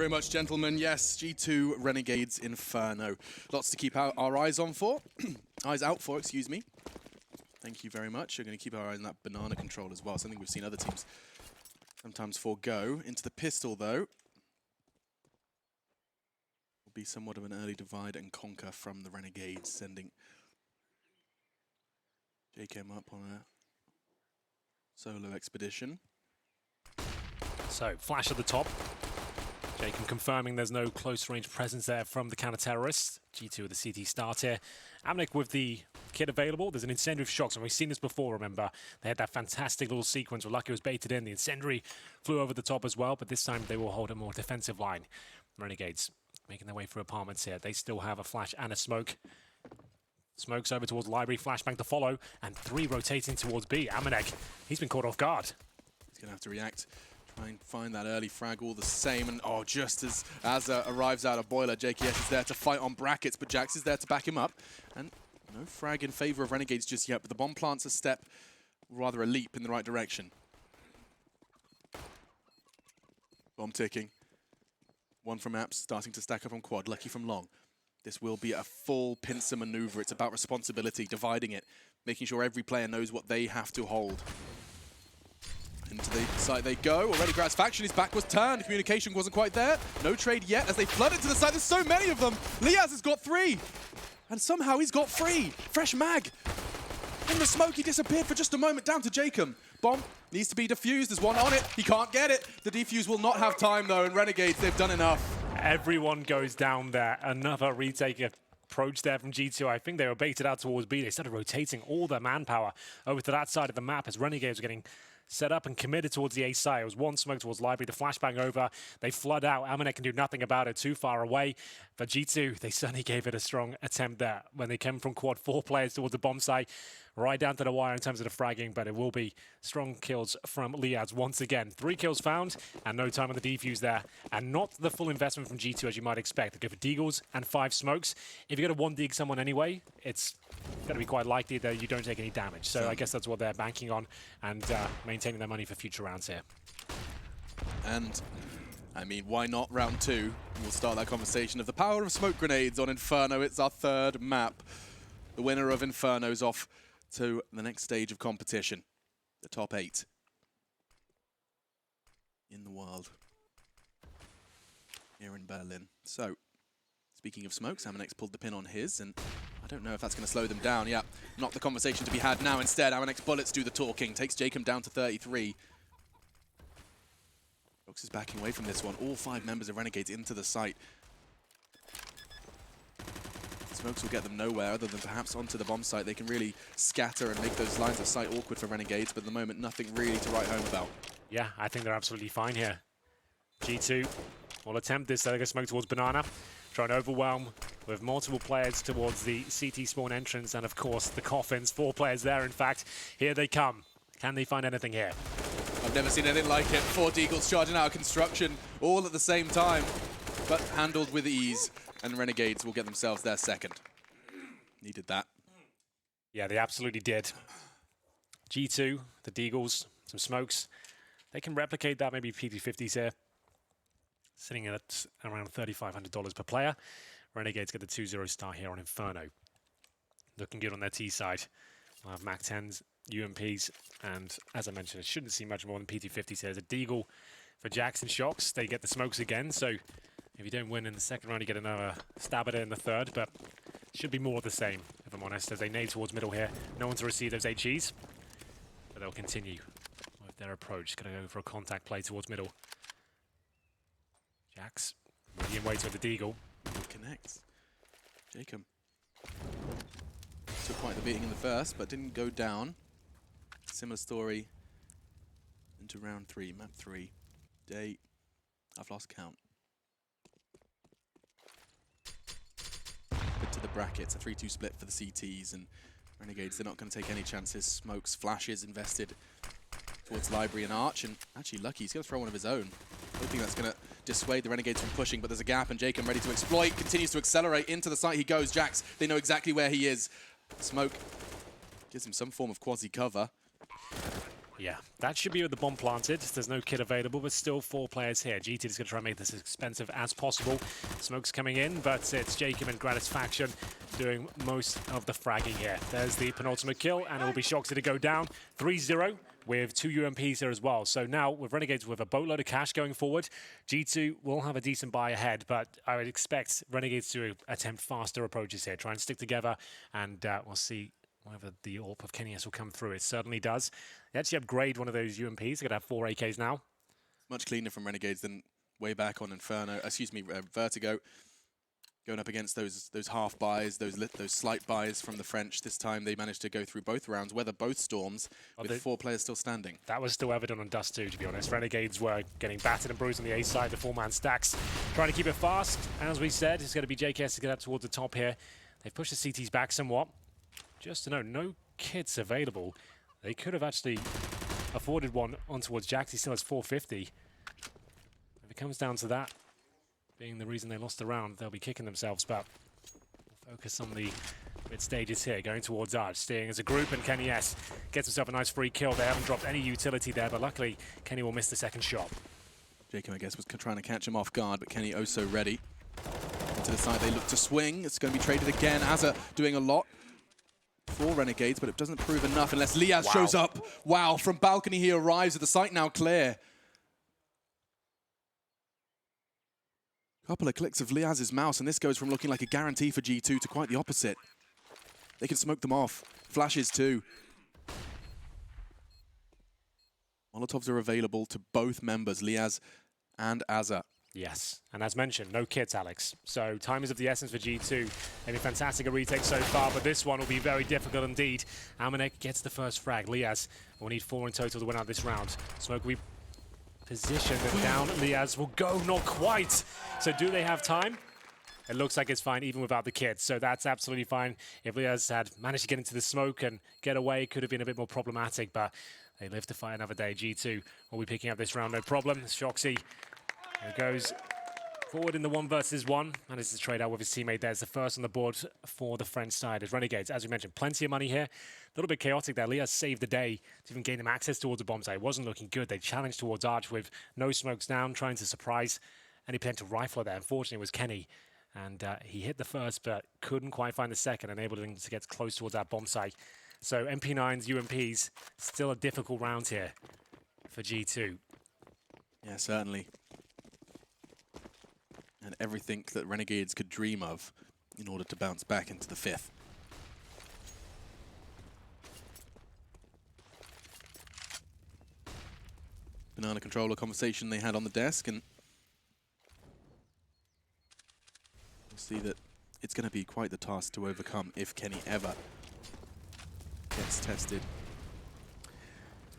very much, gentlemen. Yes, G2 Renegades Inferno. Lots to keep our eyes on for. Eyes out for, excuse me. Thank you very much. We're going to keep our eyes on that banana control as well. Something we've seen other teams sometimes forego. Into the pistol, though. Will be somewhat of an early divide and conquer from the Renegades, sending JKM up on a solo expedition. So, flash at the top. Jacob confirming there's no close-range presence there from the counter-terrorists. G2 with the CT start here. Amnek with the kit available. There's an incendiary of shocks, and we've seen this before, remember. They had that fantastic little sequence where Lucky was baited in. The incendiary flew over the top as well, but this time they will hold a more defensive line. Renegades making their way through apartments here. They still have a flash and a smoke. Smokes over towards library, flashbang to follow, and 3 rotating towards B. Amanek, he's been caught off guard. He's going to have to react. Try and find that early frag all the same, and oh, just as arrives out of Boiler, JKS is there to fight on brackets, but Jax is there to back him up. And no frag in favor of Renegades just yet, but the bomb plants a step, rather a leap in the right direction. Bomb ticking. One from Apps, starting to stack up on quad, Lucky from long. This will be a full pincer maneuver. It's about responsibility, dividing it, making sure every player knows what they have to hold. Into the site they go. Already Grad's faction, his back was turned. Communication wasn't quite there. No trade yet as they flood into the site. There's so many of them. Liaz has got 3. And somehow he's got 3. Fresh mag. In the smoke, he disappeared for just a moment down to Jacob. Bomb needs to be defused. There's one on it. He can't get it. The defuse will not have time though. And Renegades, they've done enough. Everyone goes down there. Another retake approach there from G2. I think they were baited out towards B. They started rotating all their manpower over to that side of the map as Renegades were getting set up and committed towards the A side. It was one smoke towards library, the flashbang over. They flood out. Amanek can do nothing about it, too far away. But G2, they certainly gave it a strong attempt there when they came from quad 4 players towards the bomb site, right down to the wire in terms of the fragging, but it will be strong kills from Liaz once again. 3 kills found and no time on the defuse there. And not the full investment from G2 as you might expect. They go for deagles and 5 smokes. If you're going to 1-dig someone anyway, it's going to be quite likely that you don't take any damage. So I guess that's what they're banking on and maintaining their money for future rounds here. And I mean, why not round 2? We'll start that conversation of the power of smoke grenades on Inferno. It's our 3rd map. The winner of Inferno's off to the next stage of competition. The top 8 in the world here in Berlin. So, speaking of smokes, Amanek's pulled the pin on his, and I don't know if that's going to slow them down. Yeah, not the conversation to be had now. Instead, Amanek's bullets do the talking. Takes Jacob down to 33. Fox is backing away from this one. All 5 members of Renegades into the site. Smokes will get them nowhere other than perhaps onto the bomb site. They can really scatter and make those lines of sight awkward for Renegades, but at the moment, nothing really to write home about. Yeah, I think they're absolutely fine here. G2 will attempt this. They're going to smoke towards Banana. Trying to overwhelm with multiple players towards the CT spawn entrance, and of course the coffins. 4 players there, in fact. Here they come. Can they find anything here? I've never seen anything like it. 4 deagles charging out of construction, all at the same time, but handled with ease. And Renegades will get themselves their 2nd. Needed that. Yeah, they absolutely did. G2, the deagles, some smokes. They can replicate that, maybe PT50s here. Sitting at around $3,500 per player. Renegades get the 2-0 star here on Inferno. Looking good on their T side. We'll have Mac 10s, UMPs, and as I mentioned, it shouldn't see much more than PT50s here. There's a deagle for Jackson Shocks. They get the smokes again, so if you don't win in the 2nd round, you get another stab at it in the 3rd, but should be more of the same, if I'm honest, as they nade towards middle here. No one to receive those HEs, but they'll continue with their approach. Going to go for a contact play towards middle. Jax, medium way to the deagle. It connects. Jacob took quite the beating in the 1st, but didn't go down. Similar story into round 3, map 3. Day, I've lost count. To the brackets, a 3-2 split for the CTs, and Renegades, they're not going to take any chances. Smokes, flashes invested towards Library and Arch, and actually Lucky, he's going to throw one of his own. Hoping that's going to dissuade the Renegades from pushing, but there's a gap, and Jacob ready to exploit, continues to accelerate into the site he goes. Jax, they know exactly where he is. Smoke gives him some form of quasi-cover. Yeah, that should be with the bomb planted. There's no kit available, but still 4 players here. G2 is going to try and make this as expensive as possible. Smoke's coming in, but it's Jacob and Gratisfaction doing most of the fragging here. There's the penultimate kill, and it will be Shoxy to go down 3-0 with 2 UMPs here as well. So now, with Renegades with a boatload of cash going forward, G2 will have a decent buy ahead, but I would expect Renegades to attempt faster approaches here, try and stick together, and we'll see whether the AWP of Kenny S will come through. It certainly does. They actually upgrade one of those UMPs. They're going to have 4 AKs now. Much cleaner from Renegades than way back on Inferno. Excuse me, Vertigo. Going up against those half buys, those slight buys from the French. This time they managed to go through both rounds, weather both storms, with 4 players still standing. That was still evident on Dust 2, to be honest. Renegades were getting battered and bruised on the A side, the 4-man stacks. Trying to keep it fast. As we said, it's going to be JKS to get up towards the top here. They've pushed the CTs back somewhat. Just to know, no kits available. They could have actually afforded one on towards Jax. He still has 450. If it comes down to that being the reason they lost the round, they'll be kicking themselves, but we'll focus on the mid stages here, going towards Arch, staying as a group, and Kenny S gets himself a nice free kill. They haven't dropped any utility there, but luckily Kenny will miss the second shot. Jacob, I guess, was trying to catch him off guard, but Kenny oh so ready. To the side, they look to swing. It's going to be traded again. Azza doing a lot for Renegades, but it doesn't prove enough unless Liaz shows up. Wow, from balcony he arrives with the site now clear. Couple of clicks of Liaz's mouse, and this goes from looking like a guarantee for G2 to quite the opposite. They can smoke them off. Flashes too. Molotovs are available to both members, Liaz and Azza. Yes, and as mentioned, no kits, Alex. So time is of the essence for G2. They've been fantastic at retake so far, but this one will be very difficult indeed. Amanek gets the first frag. Liaz will need 4 in total to win out this round. Smoke will be positioned and down. Liaz will go, not quite. So do they have time? It looks like it's fine even without the kits, so that's absolutely fine. If Liaz had managed to get into the smoke and get away, it could have been a bit more problematic, but they live to fight another day. G2 will be picking up this round, no problem. Shoxy goes forward in the 1 versus 1. Manages to trade out with his teammate there. It's the first on the board for the French side as Renegades. As we mentioned, plenty of money here. A little bit chaotic there. Liaz saved the day to even gain them access towards the bomb site. It wasn't looking good. They challenged towards Arch with no smokes down, trying to surprise any potential rifler there. Unfortunately, it was Kenny. And he hit the first, but couldn't quite find the second, enabling him to get close towards that bomb site. So MP9s, UMPs, still a difficult round here for G2. Yeah, certainly. And everything that Renegades could dream of in order to bounce back into the 5th. Banana controller conversation they had on the desk, and we'll see that it's going to be quite the task to overcome if Kenny ever gets tested.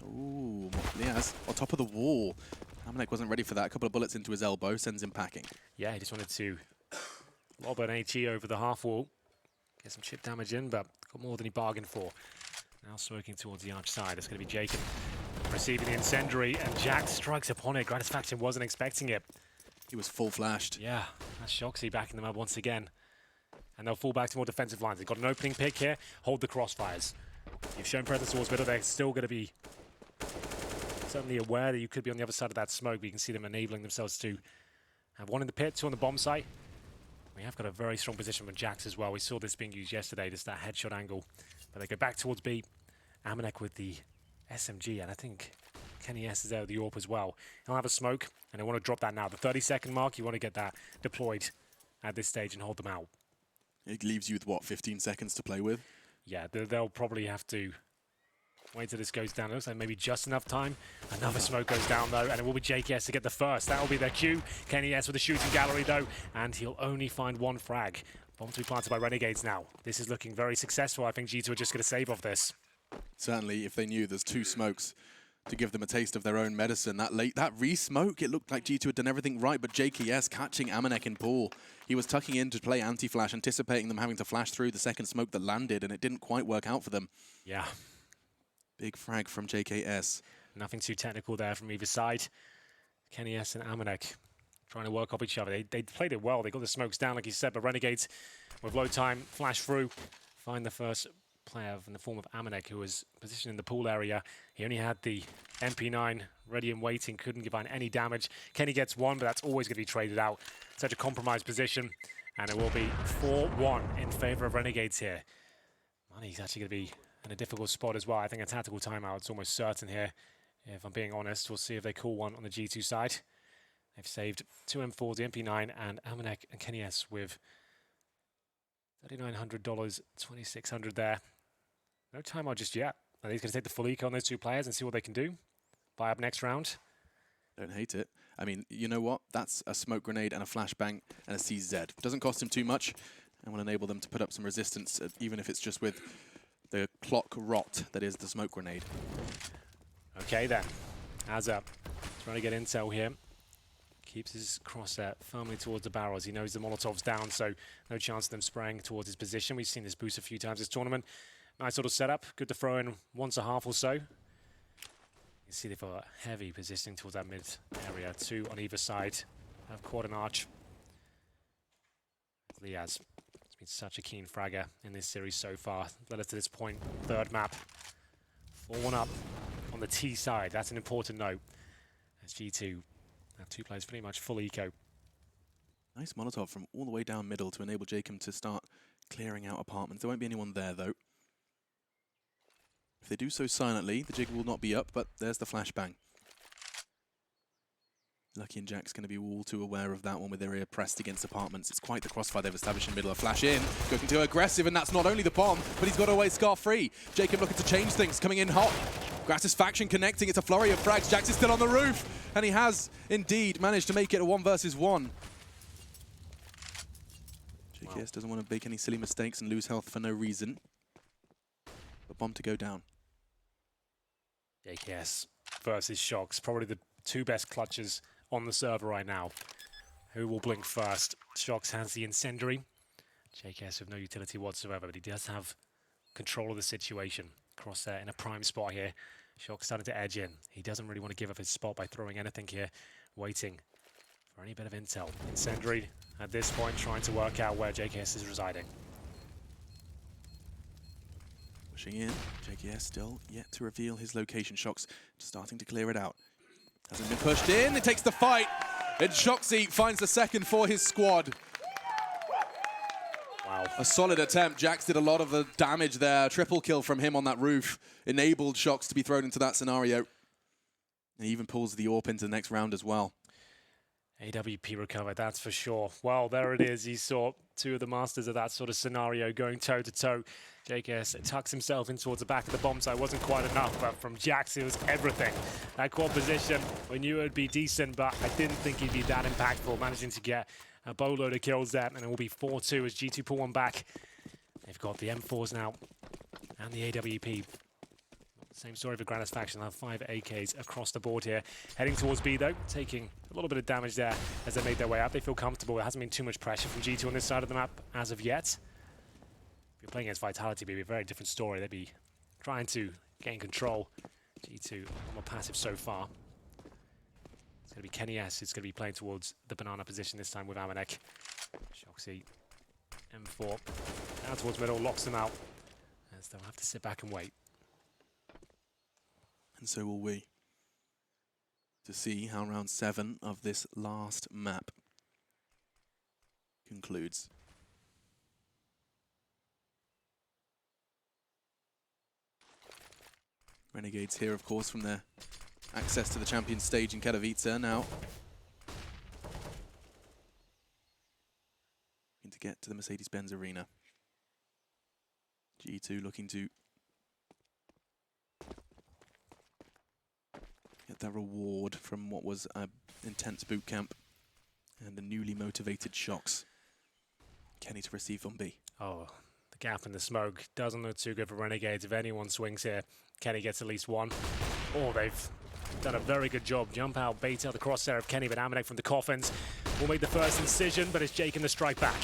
Ooh, Liaz on top of the wall. Amanek wasn't ready for that. A couple of bullets into his elbow, sends him packing. Yeah, he just wanted to lob an HE over the half wall, get some chip damage in, but got more than he bargained for. Now smoking towards the Arch side. It's going to be Jacob receiving the incendiary, and Jack strikes upon it. Gratisfaction wasn't expecting it. He was full flashed. Yeah, that's Shoxy backing them up once again. And they'll fall back to more defensive lines. They've got an opening pick here. Hold the crossfires. You've shown presence towards middle. They're still going to be certainly aware that you could be on the other side of that smoke, but you can see them enabling themselves to have 1 in the pit, 2 on the bomb site. We have got a very strong position from Jax as well. We saw this being used yesterday, just that headshot angle. But they go back towards B. Amanek with the SMG, and I think Kenny S is there with the AWP as well. He'll have a smoke, and they want to drop that now. The 30-second mark, you want to get that deployed at this stage and hold them out. It leaves you with, what, 15 seconds to play with? Yeah, they'll probably have to wait till this goes down. It looks like maybe just enough time. Another smoke goes down, though, and it will be JKS to get the first. That will be their cue. Kenny S with the shooting gallery, though, and he'll only find 1 frag. Bomb to be planted by Renegades now. This is looking very successful. I think G2 are just going to save off this. Certainly, if they knew there's 2 smokes to give them a taste of their own medicine. That re-smoke, it looked like G2 had done everything right, but JKS catching Amanek in pool. He was tucking in to play anti-flash, anticipating them having to flash through the second smoke that landed, and it didn't quite work out for them. Yeah. Big frag from JKS. Nothing too technical there from either side. Kenny S and Amanek trying to work off each other. They played it well. They got the smokes down, like you said, but Renegades with low time, flash through, find the first player in the form of Amanek, who was positioned in the pool area. He only had the MP9 ready and waiting, couldn't give any damage. Kenny gets one, but that's always going to be traded out. Such a compromised position, and it will be 4-1 in favor of Renegades here. Money's actually going to be in a difficult spot as well. I think a tactical timeout is almost certain here, if I'm being honest. We'll see if they call one on the G2 side. They've saved 2 M4s, the MP9, and Amanek and Kenny S with $3,900, $2,600 there. No timeout just yet. I think he's going to take the full eco on those two players and see what they can do. Buy up next round. Don't hate it. I mean, you know what? That's a smoke grenade and a flashbang and a CZ. Doesn't cost him too much and will enable them to put up some resistance, even if it's just with the clock rot that is the smoke grenade. Okay then. As up. Trying to get intel here. Keeps his crosshair firmly towards the barrels. He knows the Molotov's down, so no chance of them spraying towards his position. We've seen this boost a few times this tournament. Nice little setup. Good to throw in once a half or so. You can see they've got heavy positioning towards that mid area. 2 on either side. Have quad and arch. Liaz has been such a keen fragger in this series so far. Led us to this point. Third map. 4-1 up on the T side. That's an important note. As G2 have 2 players pretty much full eco. Nice Molotov from all the way down middle to enable Jacob to start clearing out apartments. There won't be anyone there, though. If they do so silently, the jig will not be up, but there's the flashbang. Lucky and Jack's going to be all too aware of that one with their ear pressed against apartments. It's quite the crossfire they've established in the middle. A flash in, looking too aggressive, and that's not only the bomb, but he's got away scar-free. Jacob looking to change things, coming in hot. Gratis faction connecting, it's a flurry of frags. Jax is still on the roof, and he has indeed managed to make it a 1 versus 1. JKS doesn't want to make any silly mistakes and lose health for no reason. But bomb to go down. JKS versus Shocks, probably the 2 best clutches on the server right now. Who will blink first? Shocks has the incendiary. JKS with no utility whatsoever, but he does have control of the situation. Crosshair in a prime spot here. Shocks starting to edge in. He doesn't really want to give up his spot by throwing anything here. Waiting for any bit of intel. Incendiary at this point trying to work out where JKS is residing. Pushing in, JKS still yet to reveal his location. Shocks just starting to clear it out. Hasn't been pushed in, it takes the fight. And Shoxy finds the second for his squad. Wow. A solid attempt. Jax did a lot of the damage there. Triple kill from him on that roof. Enabled Shocks to be thrown into that scenario. And he even pulls the AWP into the next round as well. AWP recovered, that's for sure. Well, there it is. You saw 2 of the masters of that sort of scenario going toe-to-toe. JKS tucks himself in towards the back of the bomb site. Wasn't quite enough, but from Jax, it was everything. That quad position, we knew it would be decent, but I didn't think he'd be that impactful, managing to get a boatload of kills there, and it will be 4-2 as G2 pull one back. They've got the M4s now, and the AWP. Same story for Granis faction. They'll have 5 AKs across the board here. Heading towards B though, taking a little bit of damage there as they made their way out. They feel comfortable. There hasn't been too much pressure from G2 on this side of the map as of yet. If you're playing against Vitality, it'd be a very different story. They'd be trying to gain control. G2 more passive so far. It's going to be Kenny S. It's going to be playing towards the banana position this time with Amanek. Shoxy, M4, down towards middle, locks them out. As they'll have to sit back and wait. And so will we, to see how round 7 of this last map concludes. Renegades here, of course, from their access to the champion stage in Katowice now. Looking to get to the Mercedes-Benz Arena. G2 looking to get that reward from what was an intense boot camp and the newly motivated Shocks. Kenny to receive on B. Oh, the gap in the smoke doesn't look too good for Renegades. If anyone swings here, Kenny gets at least one. Oh, they've done a very good job. Jump out, bait out the crosshair of Kenny, but Amanek from the coffins will make the first incision, but it's Jake in the strike back.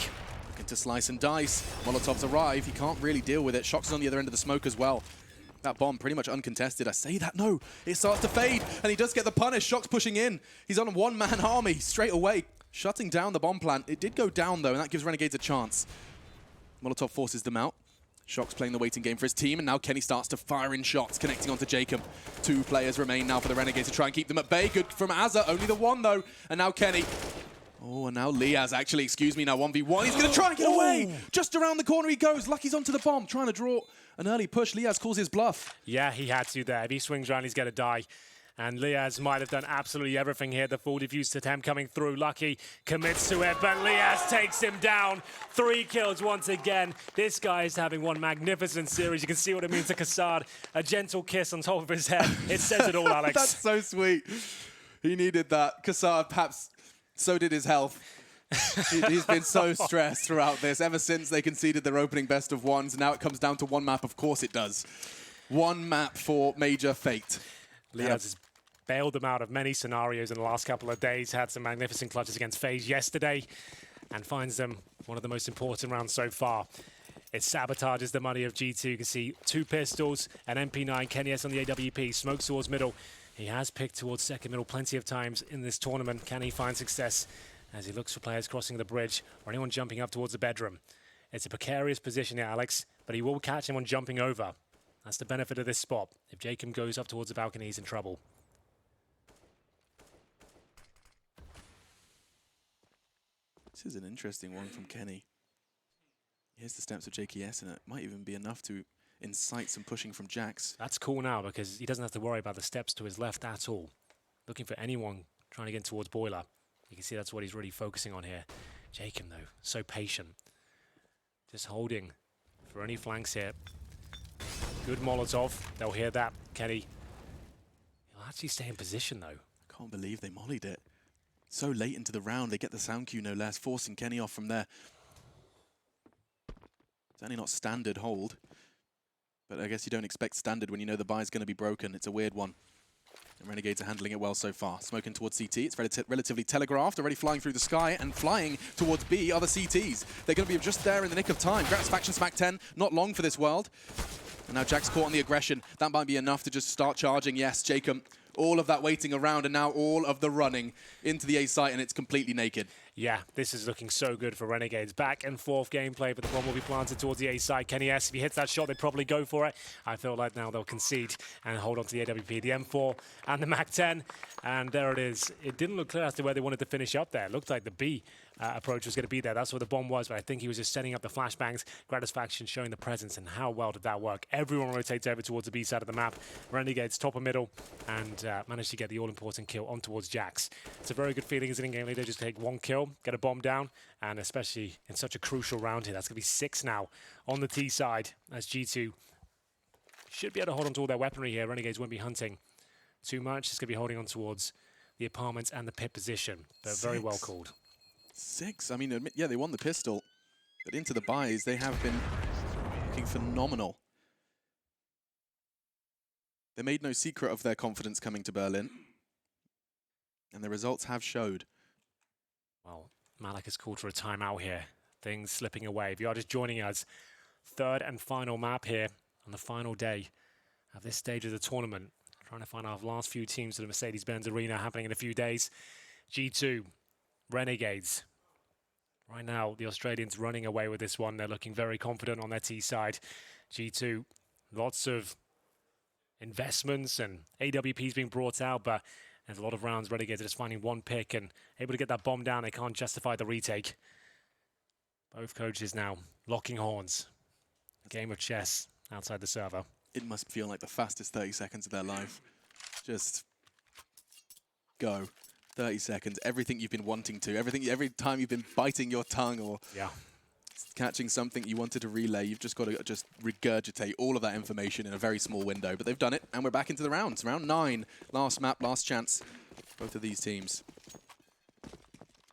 Looking to slice and dice. Molotovs arrive. He can't really deal with it. Shocks is on the other end of the smoke as well. That bomb pretty much uncontested. I say that, no. It starts to fade, and he does get the punish. Shocks pushing in. He's on a one-man army straight away, shutting down the bomb plant. It did go down, though, and that gives Renegades a chance. Molotov forces them out. Shock's playing the waiting game for his team, and now Kenny starts to fire in shots, connecting onto Jacob. 2 players remain now for the Renegades to try and keep them at bay. Good from Azza, only the 1 though. And now Kenny. Oh, and now Liaz actually, excuse me, now 1v1. He's going to try and get away. Just around the corner he goes. Lucky's onto the bomb, trying to draw an early push. Liaz calls his bluff. Yeah, he had to there. If he swings around, he's going to die. And Liaz might have done absolutely everything here. The full defused attempt coming through. Lucky commits to it, but Liaz takes him down. 3 kills once again. This guy is having one magnificent series. You can see what it means to Kassad. A gentle kiss on top of his head. It says it all, Alex. That's so sweet. He needed that. Kassad, perhaps so did his health. He's been so stressed throughout this, ever since they conceded their opening best of ones. Now it comes down to 1 map. Of course it does. 1 map for Major fate. Liaz has bailed them out of many scenarios in the last couple of days, had some magnificent clutches against FaZe yesterday, and finds them one of the most important rounds so far. It sabotages the money of G2. You can see 2 pistols, an MP9, Kenny S on the AWP, smokes towards middle. He has picked towards second middle plenty of times in this tournament. Can he find success as he looks for players crossing the bridge or anyone jumping up towards the bedroom? It's a precarious position here, Alex, but he will catch anyone jumping over. That's the benefit of this spot. If Jacob goes up towards the balcony, he's in trouble. This is an interesting one from Kenny. Here's the steps of JKS, and it might even be enough to incite some pushing from Jax. That's cool now, because he doesn't have to worry about the steps to his left at all. Looking for anyone trying to get towards Boiler. You can see that's what he's really focusing on here. Jacob, though, so patient. Just holding for any flanks here. Good Molotov. They'll hear that. Kenny, he'll actually stay in position, though. I can't believe they mollied it. So late into the round, they get the sound cue no less, forcing Kenny off from there. Certainly not standard hold, but I guess you don't expect standard when you know the buy's going to be broken. It's a weird one. And Renegades are handling it well so far. Smoking towards CT, it's relatively telegraphed, already flying through the sky, and flying towards B are the CTs. They're going to be just there in the nick of time. Gratisfaction Smack 10, not long for this world. And now Jack's caught on the aggression. That might be enough to just start charging. Yes, Jacob. All of that waiting around, and now all of the running into the A site, and it's completely naked. Yeah, this is looking so good for Renegades. Back and forth gameplay, but the bomb will be planted towards the A side. Kenny S, if he hits that shot, they probably go for it. I feel like now they'll concede and hold on to the AWP, the M4, and the MAC-10. And there it is. It didn't look clear as to where they wanted to finish up there. It looked like the B approach was going to be there. That's where the bomb was, but I think he was just setting up the flashbangs. Gratisfaction showing the presence, and how well did that work? Everyone rotates over towards the B side of the map. Renegades top and middle, and managed to get the all-important kill on towards Jax. It's a very good feeling as an in-game leader, just take 1 kill, get a bomb down, and especially in such a crucial round here. That's going to be 6 now on the T side, as G2 should be able to hold on to all their weaponry here. Renegades won't be hunting too much. It's going to be holding on towards the apartments and the pit position. They're very well called. 6. I mean, yeah, they won the pistol, but into the buys, they have been looking phenomenal. They made no secret of their confidence coming to Berlin, and the results have showed. Well, Malik has called for a timeout here. Things slipping away. If you are just joining us, 3rd and final map here on the final day of this stage of the tournament. Trying to find our last few teams to the Mercedes-Benz Arena, happening in a few days. G2, Renegades. Right now, the Australians running away with this one. They're looking very confident on their T side. G2, lots of investments and AWPs being brought out, but there's a lot of rounds. Renegades are just finding 1 pick and able to get that bomb down. They can't justify the retake. Both coaches now locking horns. A game of chess outside the server. It must feel like the fastest 30 seconds of their life. Just go. 30 seconds, everything you've been wanting to, every time you've been biting your tongue or catching something you wanted to relay, you've just got to just regurgitate all of that information in a very small window. But they've done it, and we're back into the rounds. Round 9, last map, last chance. Both of these teams.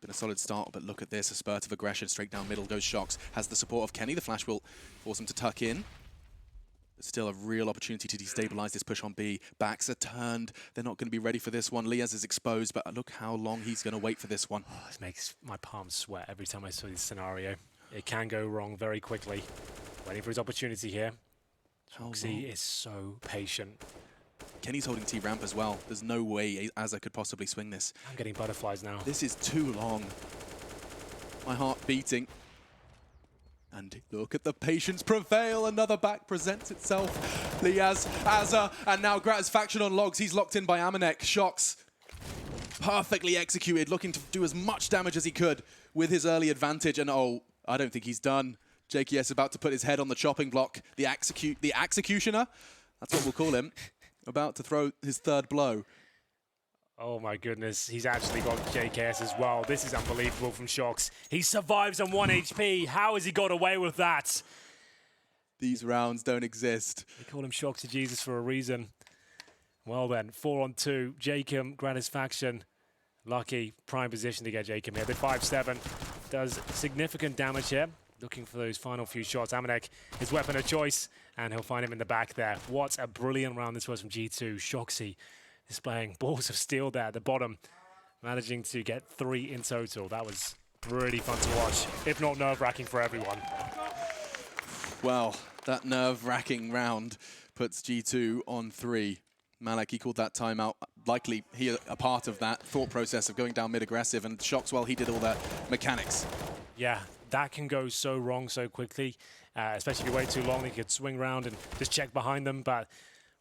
Been a solid start, but look at this, a spurt of aggression. Straight down middle goes Shox. Has the support of Kenny. The flash will force him to tuck in. There's still a real opportunity to destabilize this push on B. Backs are turned. They're not going to be ready for this one. Liaz is exposed, but look how long he's going to wait for this one. Oh, this makes my palms sweat every time I see this scenario. It can go wrong very quickly. Waiting for his opportunity here. Shoxy is so patient. Kenny's holding T-ramp as well. There's no way Azza could possibly swing this. I'm getting butterflies now. This is too long. My heart beating. And look at the patience prevail. Another back presents itself. Liaz, Azza, and now Gratisfaction on logs. He's locked in by Amanek. Shocks perfectly executed, looking to do as much damage as he could with his early advantage. And oh, I don't think he's done. JKS about to put his head on the chopping block. The executioner, that's what we'll call him, about to throw his third blow. Oh my goodness, he's actually got JKS as well. This is unbelievable from Shocks. He survives on 1 HP. How has he got away with that? These rounds don't exist. They call him Shocks to Jesus for a reason. Well then, 4-on-2. Jacob, Gratisfaction. Lucky, prime position to get Jacob here. The 5-7 does significant damage here. Looking for those final few shots. Amanek, his weapon of choice, and he'll find him in the back there. What a brilliant round this was from G2. Shoxy displaying balls of steel there at the bottom, managing to get 3 in total. That was really fun to watch, if not nerve-wracking for everyone. Well, that nerve-wracking round puts G2 on 3. Malak, he called that timeout. Likely he a part of that thought process of going down mid-aggressive, and Shocks, well, he did all the mechanics. Yeah, that can go so wrong so quickly, especially if you wait too long. He could swing around and just check behind them, but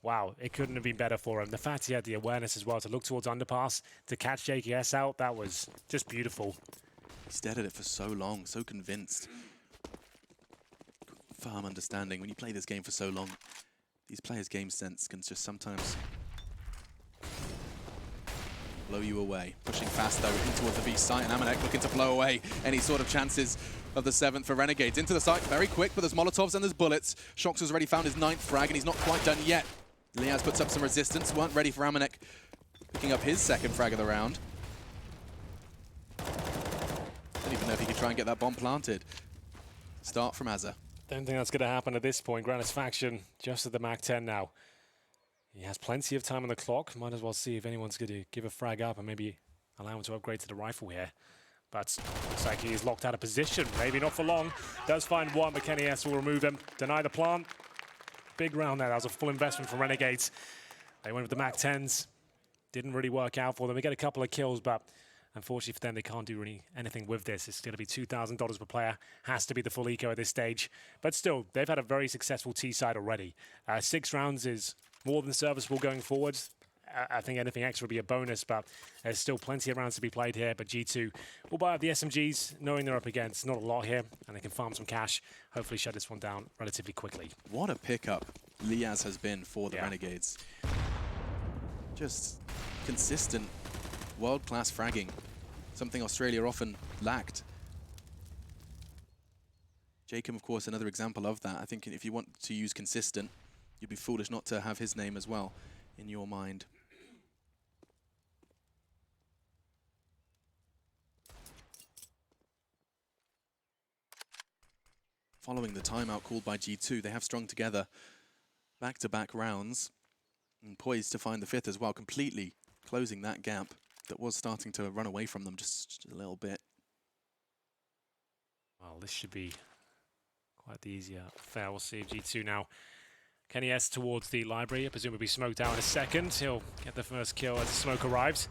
wow, it couldn't have been better for him. The fact he had the awareness as well to look towards underpass, to catch JKS out, that was just beautiful. He stared at it for so long, so convinced. Firm understanding. When you play this game for so long, these players' game sense can just sometimes blow you away. Pushing fast though in towards the B site, and Amanek looking to blow away any sort of chances of the 7th for Renegades. Into the site very quick, but there's Molotovs and there's bullets. Shocks has already found his 9th frag, and he's not quite done yet. Liaz puts up some resistance, weren't ready for Amanek picking up his 2nd frag of the round. Don't even know if he could try and get that bomb planted. Start from Azza. Don't think that's going to happen at this point. Gratisfaction just at the Mach 10 now. He has plenty of time on the clock. Might as well see if anyone's going to give a frag up and maybe allow him to upgrade to the rifle here. But looks like he is locked out of position. Maybe not for long. Does find one, but Kenny S will remove him. Deny the plant. Big round there. That was a full investment from Renegades. They went with the Mach 10s. Didn't really work out for them. They get a couple of kills, but unfortunately for them, they can't do really anything with this. It's going to be $2,000 per player. Has to be the full eco at this stage. But still, they've had a very successful T side already. 6 rounds is more than serviceable going forward. I think anything extra would be a bonus, but there's still plenty of rounds to be played here. But G2 will buy up the SMGs, knowing they're up against not a lot here, and they can farm some cash, hopefully shut this one down relatively quickly. What a pickup Liaz has been for the Renegades. Just consistent, world-class fragging, something Australia often lacked. Jacob, of course, another example of that. I think if you want to use consistent, you'd be foolish not to have his name as well in your mind. Following the timeout called by G2, they have strung together back-to-back rounds and poised to find the 5th as well, completely closing that gap that was starting to run away from them just a little bit. Well, this should be quite the easier affair. We'll see G2 now. Kenny S towards the library. I presume will be smoked out in a second. He'll get the first kill as the smoke arrives.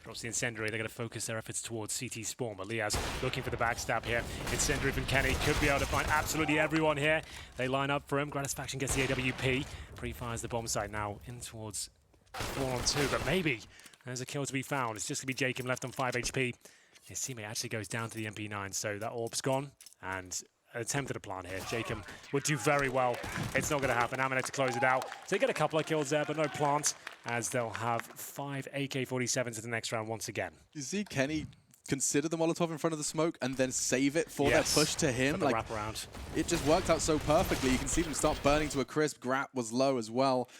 Drops the incendiary. They're going to focus their efforts towards CT spawn. But Liaz looking for the backstab here. Incendiary from Kenny. Could be able to find absolutely everyone here. They line up for him. Gratisfaction gets the AWP. Pre-fires the bomb site now in towards 4-on-2. But maybe there's a kill to be found. It's just going to be Jacob left on 5 HP. His teammate actually goes down to the MP9. So that orb's gone. And attempted a plant here. Jacob would do very well. It's not going to happen. Amanek to close it out. So they get a couple of kills there, but no plant, as they'll have 5 AK-47s to the next round once again. You see Kenny consider the Molotov in front of the smoke and then save it for that push to him. For the wraparound. It just worked out so perfectly. You can see them start burning to a crisp. Grap was low as well.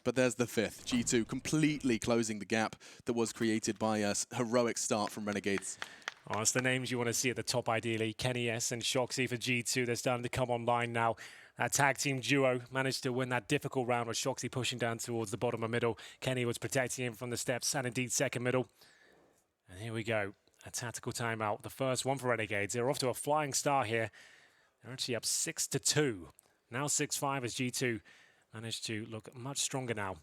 But there's the 5th. G2 completely closing the gap that was created by a heroic start from Renegades. Oh, it's the names you want to see at the top, ideally. Kenny S and Shoxy for G2. They're starting to come online now. That tag team duo managed to win that difficult round with Shoxy pushing down towards the bottom of middle. Kenny was protecting him from the steps and indeed second middle. And here we go. A tactical timeout. The first one for Renegades. They're off to a flying start here. They're actually up 6-2. Now 6-5 as G2 managed to look much stronger now.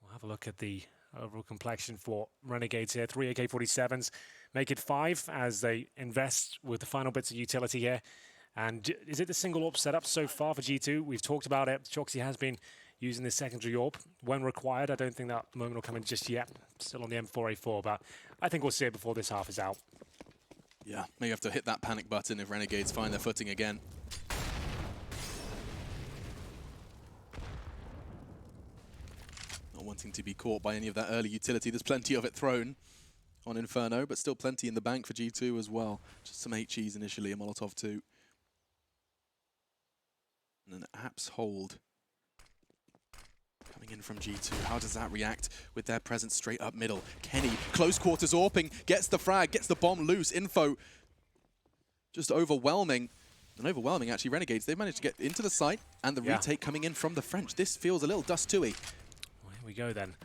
We'll have a look at the overall complexion for Renegades here. 3 AK-47s. Make it 5 as they invest with the final bits of utility here. And is it the single AWP setup so far for G2? We've talked about it. Shoxy has been using this secondary AWP when required. I don't think that moment will come in just yet. Still on the M4A4, but I think we'll see it before this half is out. Yeah, maybe have to hit that panic button if Renegades find their footing again. Not wanting to be caught by any of that early utility. There's plenty of it thrown on Inferno, but still plenty in the bank for G2 as well. Just some HEs initially, a Molotov too. And an Apps hold coming in from G2. How does that react with their presence straight up middle? Kenny, close quarters AWPing, gets the frag, gets the bomb loose. Info just overwhelming. And overwhelming, actually, Renegades. They've managed to get into the site, and the retake coming in from the French. This feels a little dust-2-y. Well, here we go then.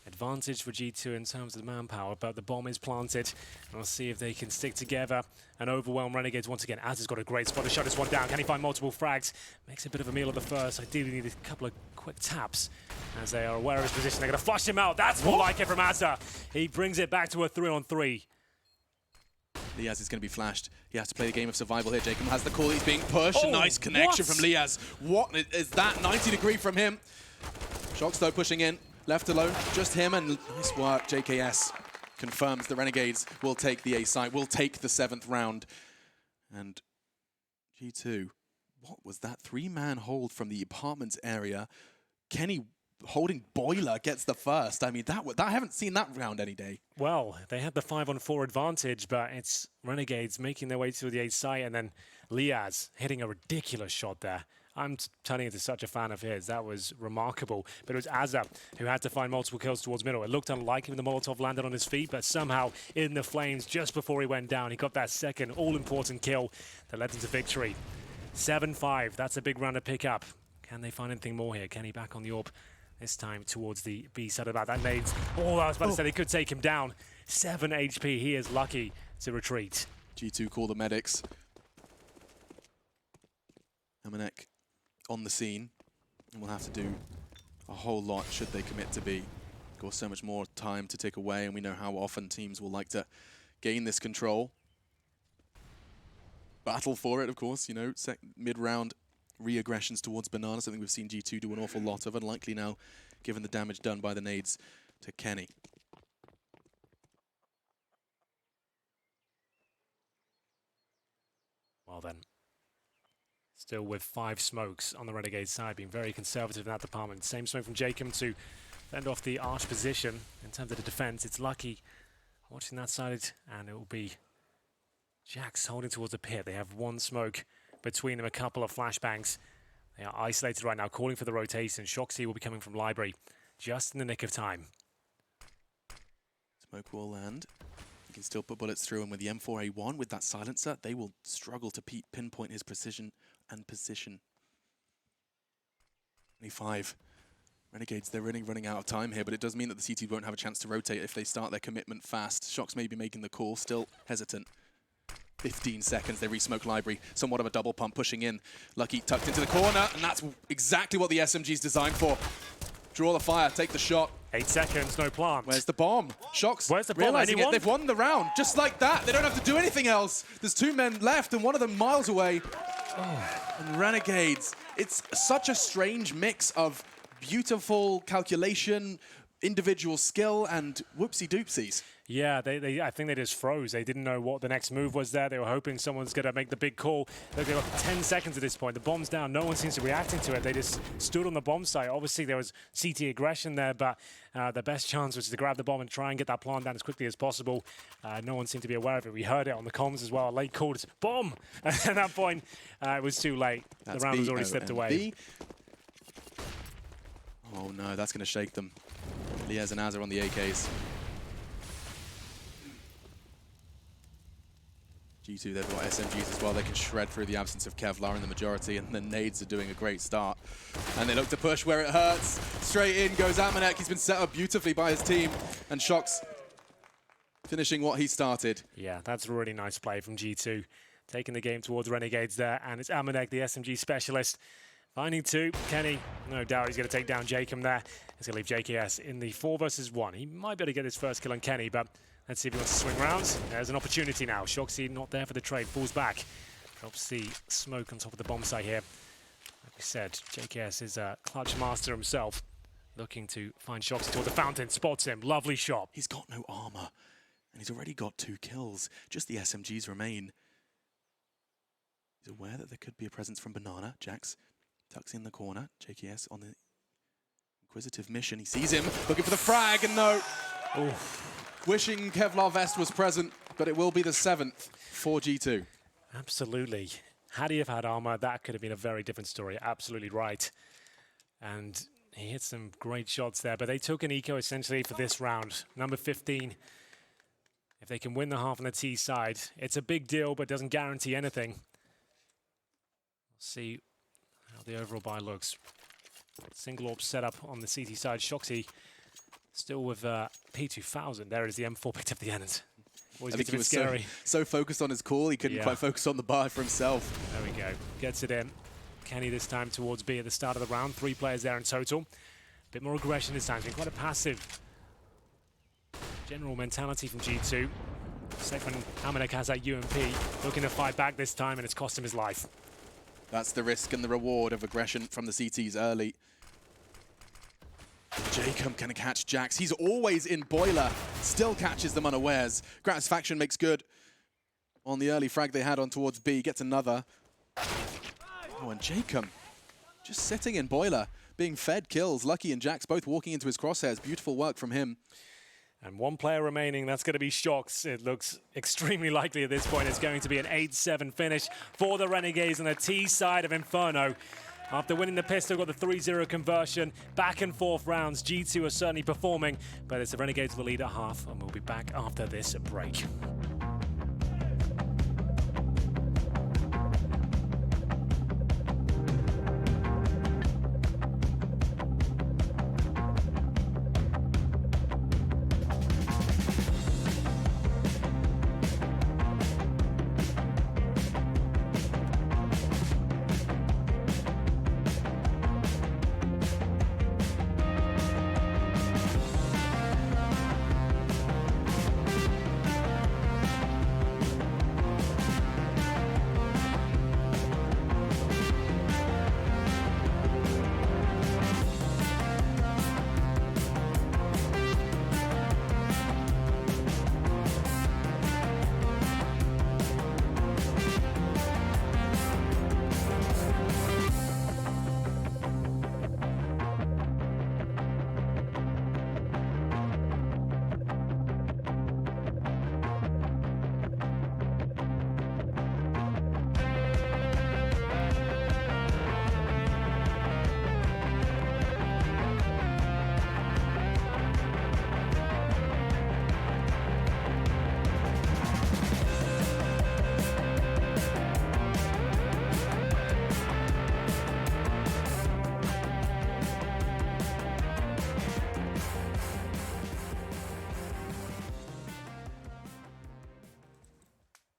Advantage for G2 in terms of the manpower, but the bomb is planted. And we'll see if they can stick together and overwhelm Renegades once again. Az has got a great spot to shut this one down. Can he find multiple frags? Makes a bit of a meal of the first. Ideally need a couple of quick taps as they are aware of his position. They're going to flush him out. That's more like it from Azza. He brings it back to a 3-on-3. Liaz is going to be flashed. He has to play the game of survival here. Jacob has the call. He's being pushed. A nice connection from Liaz. What is that? 90-degree from him. Shox, though, pushing in. Left alone, just him, and nice work. JKS confirms the Renegades will take the A site, will take the 7th round. And G2, what was that? 3-man hold from the apartments area. Kenny holding Boiler gets the first. I mean, I haven't seen that round any day. Well, they had the 5-on-4 advantage, but it's Renegades making their way to the A site, and then Liaz hitting a ridiculous shot there. I'm turning into such a fan of his. That was remarkable. But it was Azza who had to find multiple kills towards middle. It looked unlikely when the Molotov landed on his feet, but somehow in the flames just before he went down, he got that second all-important kill that led them to victory. 7-5. That's a big round to pick up. Can they find anything more here? Kenny back on the AWP. This time towards the B side of that nades. Oh, I was about to say they could take him down. 7 HP. He is lucky to retreat. G2 call the medics. Amanek on the scene, and we'll have to do a whole lot should they commit to B. Of course, so much more time to take away, and we know how often teams will like to gain this control. Battle for it, of course, you know, mid-round re-aggressions towards Banana, something we've seen G2 do an awful lot of, unlikely now, given the damage done by the nades to Kenny. Well then. Still with 5 smokes on the Renegade side, being very conservative in that department. Same smoke from Jacob to fend off the arch position. In terms of the defense, it's Lucky watching that side, and it will be Jax holding towards the pit. They have 1 smoke between them, a couple of flashbangs. They are isolated right now, calling for the rotation. Shoxy will be coming from library just in the nick of time. Smoke will land. You can still put bullets through, and with the M4A1, with that silencer, they will struggle to pinpoint his precision and position. 25. Renegades, they're really running out of time here, but it does mean that the CT won't have a chance to rotate if they start their commitment fast. Shox may be making the call, still hesitant. 15 seconds, they re-smoke library. Somewhat of a double pump pushing in. Lucky tucked into the corner, and that's exactly what the SMG's designed for. Draw the fire, take the shot. 8 seconds, no plant. Where's the bomb? Shox, where's the bomb? realizing it, they've won the round. Just like that, they don't have to do anything else. There's 2 men left, and one of them miles away. And Renegades, it's such a strange mix of beautiful calculation, individual skill, and whoopsie-doopsies. Yeah, I think they just froze. They didn't know what the next move was there. They were hoping someone's going to make the big call. They've got 10 seconds at this point. The bomb's down. No one seems to be reacting to it. They just stood on the bomb site. Obviously, there was CT aggression there, but the best chance was to grab the bomb and try and get that plant down as quickly as possible. No one seemed to be aware of it. We heard it on the comms as well. A late call, it's bomb! And at that point, it was too late. The round was already slipped away. Oh no, that's going to shake them. Liaz and Az are on the AKs. G2, they've got SMGs as well. They can shred through the absence of Kevlar in the majority, and the nades are doing a great start. And they look to push where it hurts. Straight in goes Amanek. He's been set up beautifully by his team. And Shox finishing what he started. Yeah, that's a really nice play from G2. Taking the game towards Renegades there. And it's Amanek, the SMG specialist, finding 2. Kenny, no doubt he's going to take down Jacob there. He's going to leave JKS in the 4 versus 1. He might be able to get his first kill on Kenny, but let's see if he wants to swing rounds. There's an opportunity now. Shoxy not there for the trade. Falls back. Drops the smoke on top of the bomb site here. Like we said, JKS is a clutch master himself. Looking to find shots toward the fountain. Spots him. Lovely shot. He's got no armor, and he's already got 2 kills. Just the SMGs remain. He's aware that there could be a presence from Banana. Jax tucks in the corner. JKS on the inquisitive mission. He sees him, looking for the frag, and no. Oof. Wishing Kevlar Vest was present, but it will be the 7th for G2. Absolutely. Had he have had armor, that could have been a very different story. Absolutely right. And he hit some great shots there, but they took an eco essentially for this round. Number 15. If they can win the half on the T side, it's a big deal, but doesn't guarantee anything. We'll see how the overall buy looks. Single AWP setup on the CT side. Shoxy still with P2000. There it is, the M4 picked up the end. Always I think gets a he bit was scary. so focused on his call, he couldn't quite focus on the buy for himself. There we go. Gets it in. Kenny this time towards B at the start of the round. 3 players there in total. Bit more aggression this time. It's been quite a passive general mentality from G2. Second, Hamanek has that UMP. Looking to fight back this time, and it's cost him his life. That's the risk and the reward of aggression from the CTs early. Jacob can catch Jax. He's always in Boiler. Still catches them unawares. Gratisfaction makes good on the early frag they had on towards B. Gets another. Oh, and Jacob just sitting in Boiler, being fed kills. Lucky and Jax both walking into his crosshairs. Beautiful work from him. And 1 player remaining, that's going to be Shox. It looks extremely likely at this point it's going to be an 8-7 finish for the Renegades on the T side of Inferno. After winning the pistol, got the 3-0 conversion, back and forth rounds. G2 are certainly performing, but it's the Renegades with the lead at half, and we'll be back after this break.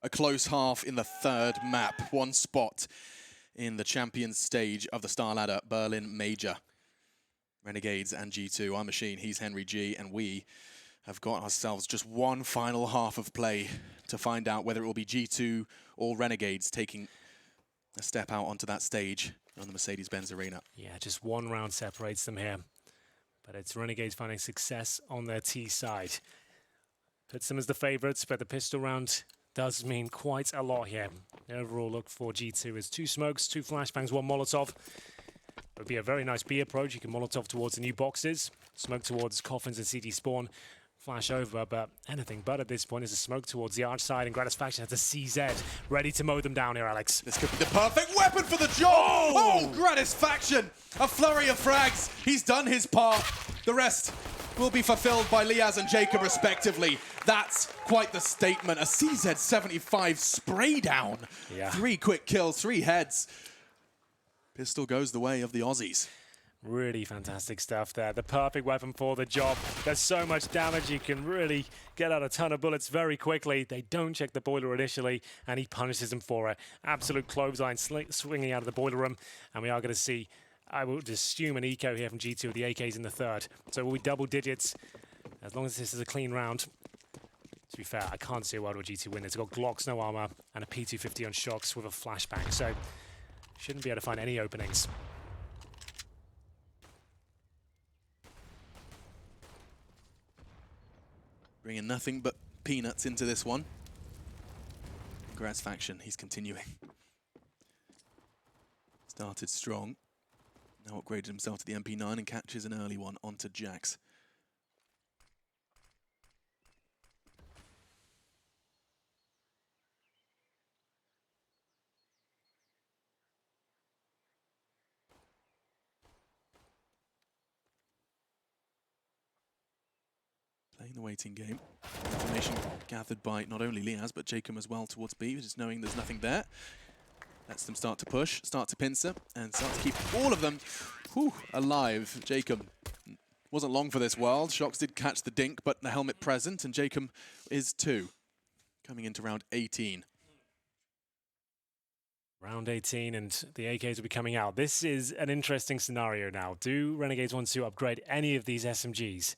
A close half in the 3rd map. 1 spot in the champions stage of the StarLadder Berlin Major. Renegades and G2. I'm Machine, he's Henry G, and we have got ourselves just 1 final half of play to find out whether it will be G2 or Renegades taking a step out onto that stage on the Mercedes-Benz Arena. Yeah, just 1 round separates them here. But it's Renegades finding success on their T side. Puts them as the favourites, but the pistol round does mean quite a lot here. The overall look for G2 is 2 smokes, 2 flashbangs, 1 Molotov. It would be a very nice B approach. You can Molotov towards the new boxes, smoke towards coffins and CD spawn, flash over, but anything but at this point is a smoke towards the arch side, and Gratisfaction has a CZ ready to mow them down here, Alex. This could be the perfect weapon for the job! Oh, Gratisfaction! A flurry of frags. He's done his part. The rest will be fulfilled by Liaz and Jacob respectively. That's quite the statement. A CZ75 spray down. Yeah. 3 quick kills, 3 heads. Pistol goes the way of the Aussies. Really fantastic stuff there. The perfect weapon for the job. There's so much damage. You can really get out a ton of bullets very quickly. They don't check the boiler initially, and he punishes them for it. Absolute clothesline swinging out of the boiler room, and we are going to see, I would assume, an eco here from G2 with the AKs in the 3rd. So we'll be double digits as long as this is a clean round. to be fair, I can't see a world where G2 win. It's got Glocks, no armor, and a P250 on shocks with a flashbang, so shouldn't be able to find any openings. Bringing nothing but peanuts into this one. Grass faction, he's continuing. Started strong. Now upgraded himself to the MP9 and catches an early one onto Jax. Playing the waiting game. Information gathered by not only Liaz, but Jacob as well towards B, just knowing there's nothing there. Lets them start to push, start to pincer, and start to keep all of them alive. Jacob wasn't long for this world. Shox did catch the dink, but the helmet present, and Jacob is too. Coming into round 18. Round 18, and the AKs will be coming out. This is an interesting scenario now. Do Renegades want to upgrade any of these SMGs?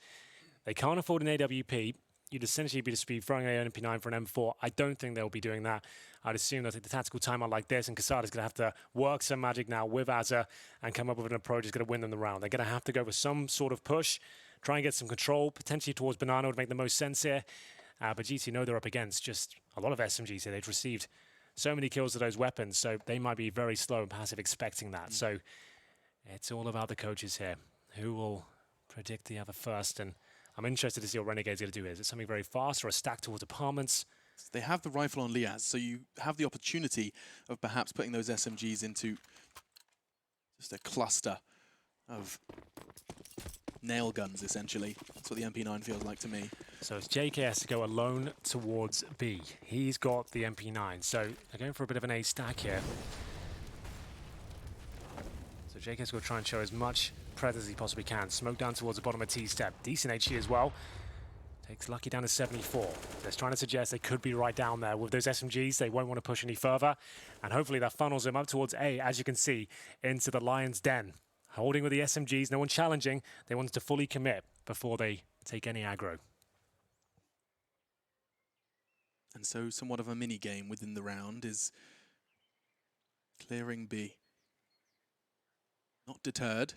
They can't afford an AWP. You'd essentially be just throwing an MP9 for an M4. I don't think they'll be doing that. I'd assume they'll take the tactical timeout like this, and Casada's going to have to work some magic now with Azza and come up with an approach that's going to win them the round. They're going to have to go for some sort of push, try and get some control, potentially towards Banana would make the most sense here. But G2 know they're up against just a lot of SMGs here. They've received so many kills with those weapons, so they might be very slow and passive expecting that. So it's all about the coaches here. Who will predict the other first? And I'm interested to see what Renegade's going to do here. Is it something very fast or a stack towards apartments? They have the rifle on Liaz, so you have the opportunity of perhaps putting those SMGs into just a cluster of nail guns, essentially. That's what the MP9 feels like to me. So it's JKS to go alone towards B. He's got the MP9, so they're going for a bit of an A stack here. So JKS will try and show as much presence as he possibly can. Smoke down towards the bottom of T-step. Decent HE as well. Takes Lucky down to 74. They're trying to suggest they could be right down there. With those SMGs, they won't want to push any further. And hopefully that funnels them up towards A, as you can see, into the Lion's Den. Holding with the SMGs, no one challenging. They wanted to fully commit before they take any aggro. And so somewhat of a mini-game within the round is clearing B. Not deterred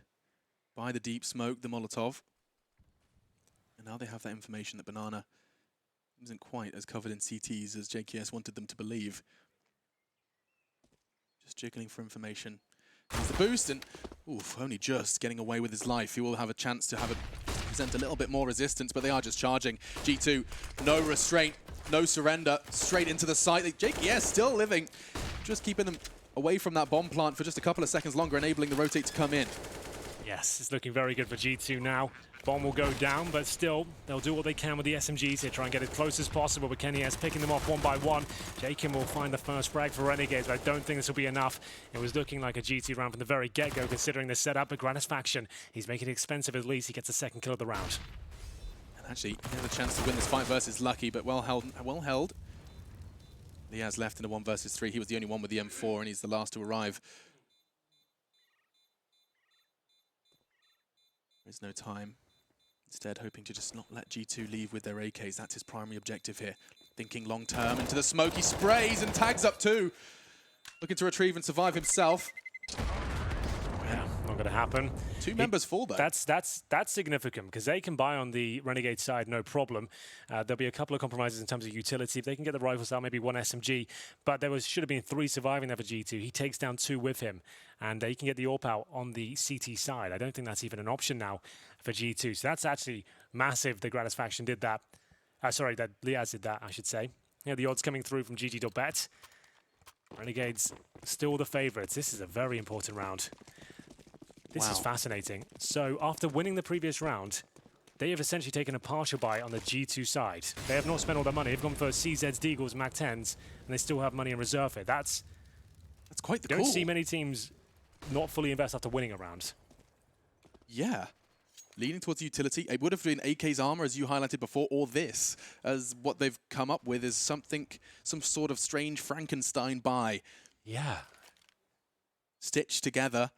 by the deep smoke, the Molotov. And now they have that information that Banana isn't quite as covered in CTs as JKS wanted them to believe. Just jiggling for information. Here's the boost, and only just getting away with his life. He will have a chance to present a little bit more resistance, but they are just charging. G2, no restraint, no surrender, straight into the site. JKS still living, just keeping them away from that bomb plant for just a couple of seconds longer, enabling the rotate to come in. Yes, it's looking very good for G2 now. Bomb will go down, but still, they'll do what they can with the SMGs here, try and get as close as possible, but Kenny S picking them off one by one. Jacob will find the first frag for Renegades, but I don't think this will be enough. It was looking like a G2 round from the very get-go, considering the setup, but Gratisfaction, he's making it expensive at least. He gets the second kill of the round. And actually, he had a chance to win this fight versus Lucky, but well held. Liaz left in a 1 versus 3. He was the only one with the M4, and he's the last to arrive. There's no time. Instead, hoping to just not let G2 leave with their AKs. That's his primary objective here. Thinking long term into the smoke. He sprays and tags up too. Looking to retrieve and survive himself. Yeah, not going to happen. Two members fall though. That's significant because they can buy on the Renegade side, no problem. There'll be a couple of compromises in terms of utility. If they can get the rifles out, maybe one SMG. But there should have been 3 surviving there for G2. He takes down 2 with him. And he can get the AWP out on the CT side. I don't think that's even an option now for G2. So that's actually massive. The Gratisfaction did that. Sorry, that Liaz did that, I should say. Yeah, the odds coming through from GG.bet. Renegades still the favorites. This is a very important round. This is fascinating. So after winning the previous round, they have essentially taken a partial buy on the G2 side. They have not spent all their money. They've gone for CZs, Deagles, MAC-10s, and they still have money in reserve here. That's quite the call. call. Don't see many teams not fully invest after winning a round. Yeah. Leaning towards utility. It would have been AK's armor, as you highlighted before, or this, as what they've come up with is some sort of strange Frankenstein buy. Yeah. Stitched together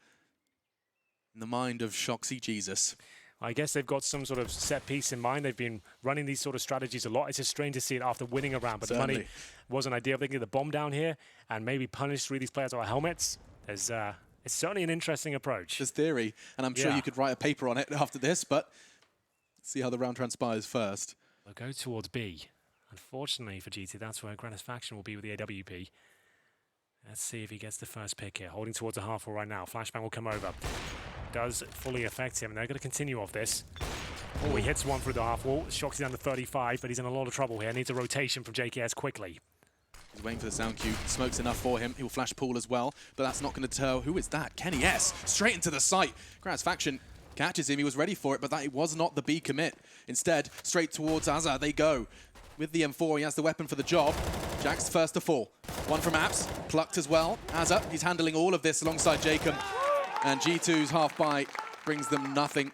in the mind of Shoxy Jesus. I guess they've got some sort of set piece in mind. They've been running these sort of strategies a lot. It's just strange to see it after winning a round, but Certainly. the money wasn't ideal. They can get the bomb down here and maybe punish 3 of these players with helmets. It's certainly an interesting approach. There's theory, and I'm sure you could write a paper on it after this, but let's see how the round transpires first. They'll go towards B. Unfortunately for G2, that's where Gratisfaction will be with the AWP. Let's see if he gets the first pick here. Holding towards a half wall right now. Flashbang will come over. Does fully affect him, and they're going to continue off this. Oh, he hits one through the half wall. Shocks down to 35, but he's in a lot of trouble here. Needs a rotation from JKS quickly. He's waiting for the sound cue. Smoke's enough for him. He will flash pool as well, but that's not going to tell. Who is that? Kenny S. Straight into the site. Gratisfaction catches him. He was ready for it, but that was not the B commit. Instead, straight towards Azza they go. With the M4, he has the weapon for the job. Jack's first to fall. One from Apps, plucked as well. Azza, he's handling all of this alongside Jacob. And G2's half bite brings them nothing.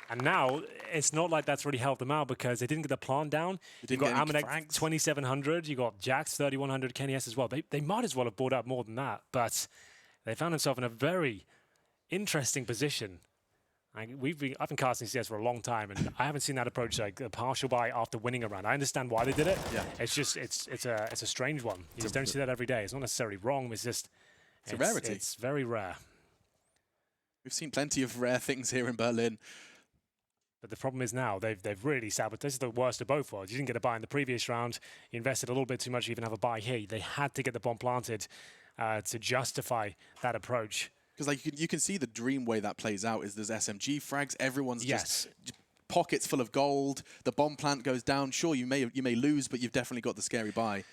And now, it's not like that's really helped them out because they didn't get the plant down. You got Amanek 2,700, you got Jax 3,100, Kenny S as well. They might as well have brought up more than that, but they found themselves in a very interesting position. I've been casting CS for a long time, and I haven't seen that approach, like a partial buy after winning a round. I understand why they did it. Yeah. It's just it's a strange one. You just don't see that every day. It's not necessarily wrong. It's just it's a rarity. It's very rare. We've seen plenty of rare things here in Berlin. But the problem is now they've really sabotaged. This is the worst of both worlds. You didn't get a buy in the previous round. You invested a little bit too much to even have a buy here. They had to get the bomb planted to justify that approach. Because like you can see the dream way that plays out is there's SMG frags. Everyone's just pockets full of gold. The bomb plant goes down. Sure, you may lose, but you've definitely got the scary buy.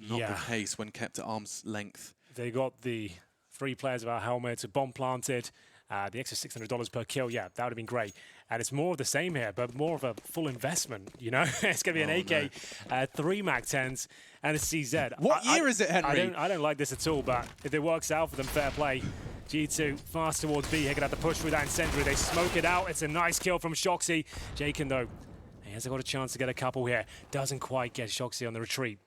Not the case when kept at arm's length. They got the 3 players without helmets, a bomb planted. The extra $600 per kill, yeah, that would have been great. And it's more of the same here, but more of a full investment, you know? It's going to be an AK, 3 MAC-10s, and a CZ. What year is it, Henry? I don't like this at all, but if it works out for them, fair play. G2 fast towards B. They're going to have to push through that incendiary. They smoke it out. It's a nice kill from Shoxy. Jaken, though, he hasn't got a chance to get a couple here. Doesn't quite get Shoxy on the retreat.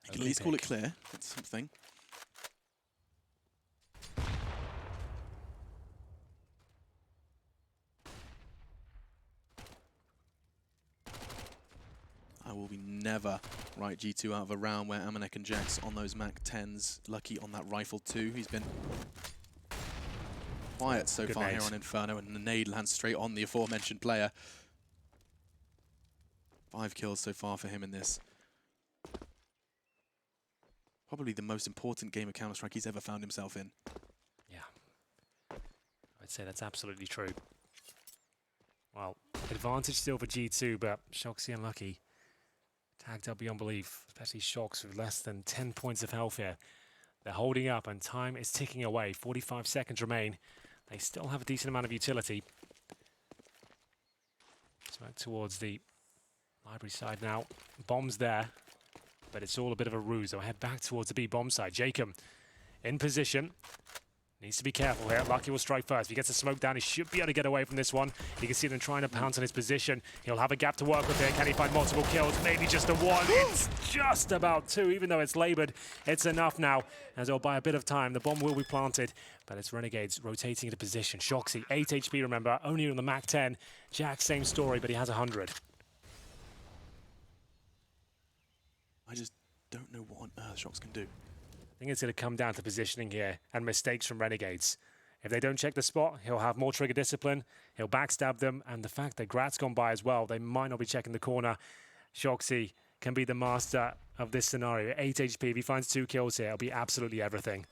You can at least call it clear. That's something. I will be never write G2 out of a round where Amanek and Jax on those MAC-10s. Lucky on that rifle too. He's been quiet so far here on Inferno, and the nade lands straight on the aforementioned player. 5 kills so far for him in this. Probably the most important game of Counter-Strike he's ever found himself in. Yeah, I'd say that's absolutely true. Well, advantage still for G2, but Shoxy unlucky. Tagged up beyond belief, especially Shox with less than 10 points of health here. They're holding up and time is ticking away. 45 seconds remain. They still have a decent amount of utility. Smoke towards the library side now. Bombs there, but it's all a bit of a ruse. They'll head back towards the B bomb side. Jacob in position. Needs to be careful here. Lucky will strike first. If he gets a smoke down, he should be able to get away from this one. You can see them trying to pounce on his position. He'll have a gap to work with here. Can he find multiple kills? Maybe just a 1. It's just about 2, even though it's labored. It's enough now, as they'll buy a bit of time. The bomb will be planted, but it's Renegades rotating into position. Shoxy, 8 HP, remember, only on the MAC-10. Jack, same story, but he has 100. I just don't know what on earth Shox can do. I think it's going to come down to positioning here and mistakes from Renegades. If they don't check the spot, he'll have more trigger discipline, he'll backstab them, and the fact that Grat's gone by as well, they might not be checking the corner. Shoxy can be the master of this scenario. 8 HP, if he finds 2 kills here, it'll be absolutely everything.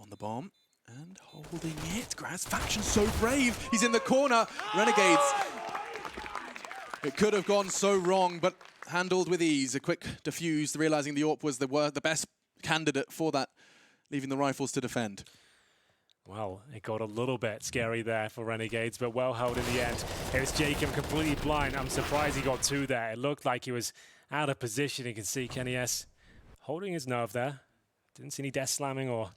On the bomb, and holding it. Gratisfaction so brave, he's in the corner. Renegades, it could have gone so wrong, but handled with ease. A quick defuse, realizing the AWP was the best candidate for that, leaving the rifles to defend. Well, it got a little bit scary there for Renegades, but well held in the end. Here's Jacob completely blind. I'm surprised he got 2 there. It looked like he was out of position. You can see Kenny S holding his nerve there. Didn't see any death slamming or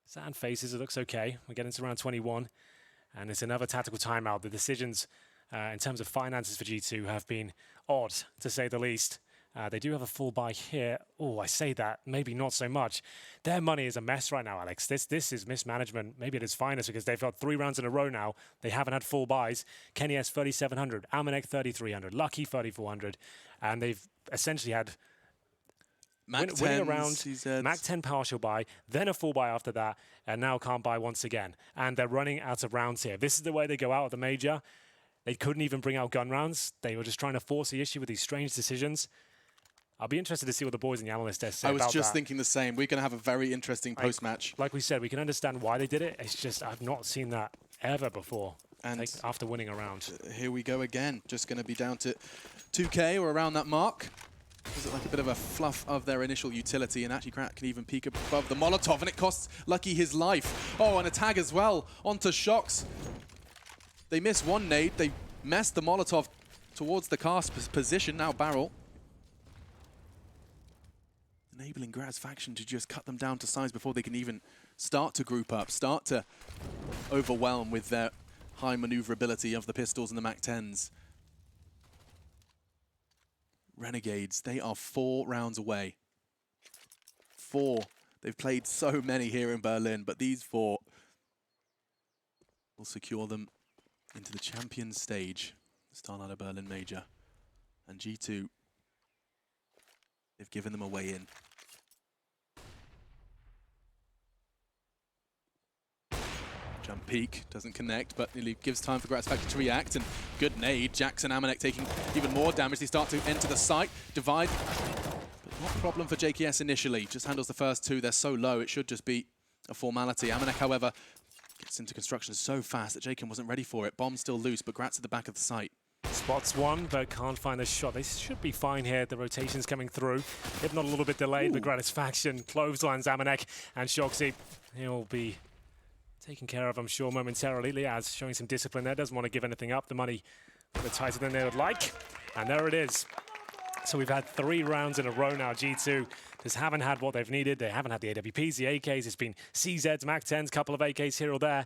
sad faces. It looks okay. We're getting to round 21, and it's another tactical timeout. The decisions in terms of finances for G2 have been odd, to say the least. They do have a full buy here. Oh, I say that, maybe not so much. Their money is a mess right now, Alex. This is mismanagement, maybe at its finest, because they've got 3 rounds in a row now. They haven't had full buys. Kenny S 3,700, Amanek 3,300, Lucky 3,400, and they've essentially had winning a round, Mac 10 partial buy, then a full buy after that, and now can't buy once again. And they're running out of rounds here. This is the way they go out of the major. They couldn't even bring out gun rounds. They were just trying to force the issue with these strange decisions. I'll be interested to see what the boys in the analyst desk say about that. I was just thinking the same. We're going to have a very interesting post-match. Like we said, we can understand why they did it. It's just I've not seen that ever before, and like after winning a round. Here we go again. Just going to be down to 2K or around that mark. Is it like a bit of a fluff of their initial utility, and actually Krat can even peek above the Molotov, and it costs Lucky his life. Oh, and a tag as well onto Shox. They miss one nade. They messed the Molotov towards the cast position. Now Barrel. Enabling Graz faction to just cut them down to size before they can even start to group up, start to overwhelm with their high maneuverability of the pistols and the Mac 10s. Renegades, they are 4 rounds away. 4. They've played so many here in Berlin, but these 4 will secure them into the Champions stage, StarLadder Berlin Major. And G2, they've given them a way in. Jump peek, doesn't connect, but nearly gives time for Graz Faction to react, and good nade. Jackson Amanek taking even more damage. They start to enter the site, divide, but not a problem for JKS initially. Just handles the first 2, they're so low, it should just be a formality. Amanek, however, gets into construction so fast that Jacob wasn't ready for it. Bomb's still loose, but Graz at the back of the site. Spots one, but can't find the shot. They should be fine here. The rotation's coming through. If not a little bit delayed, but Graz Faction clotheslines Amanek, and Shoxy, he'll be taken care of, I'm sure, momentarily. Liaz showing some discipline there, doesn't want to give anything up. The money a bit tighter than they would like, and there it is. So we've had 3 rounds in a row now. G2 just haven't had what they've needed. They haven't had the AWPs, the AKs. It's been CZs, Mac 10s, couple of AKs here or there.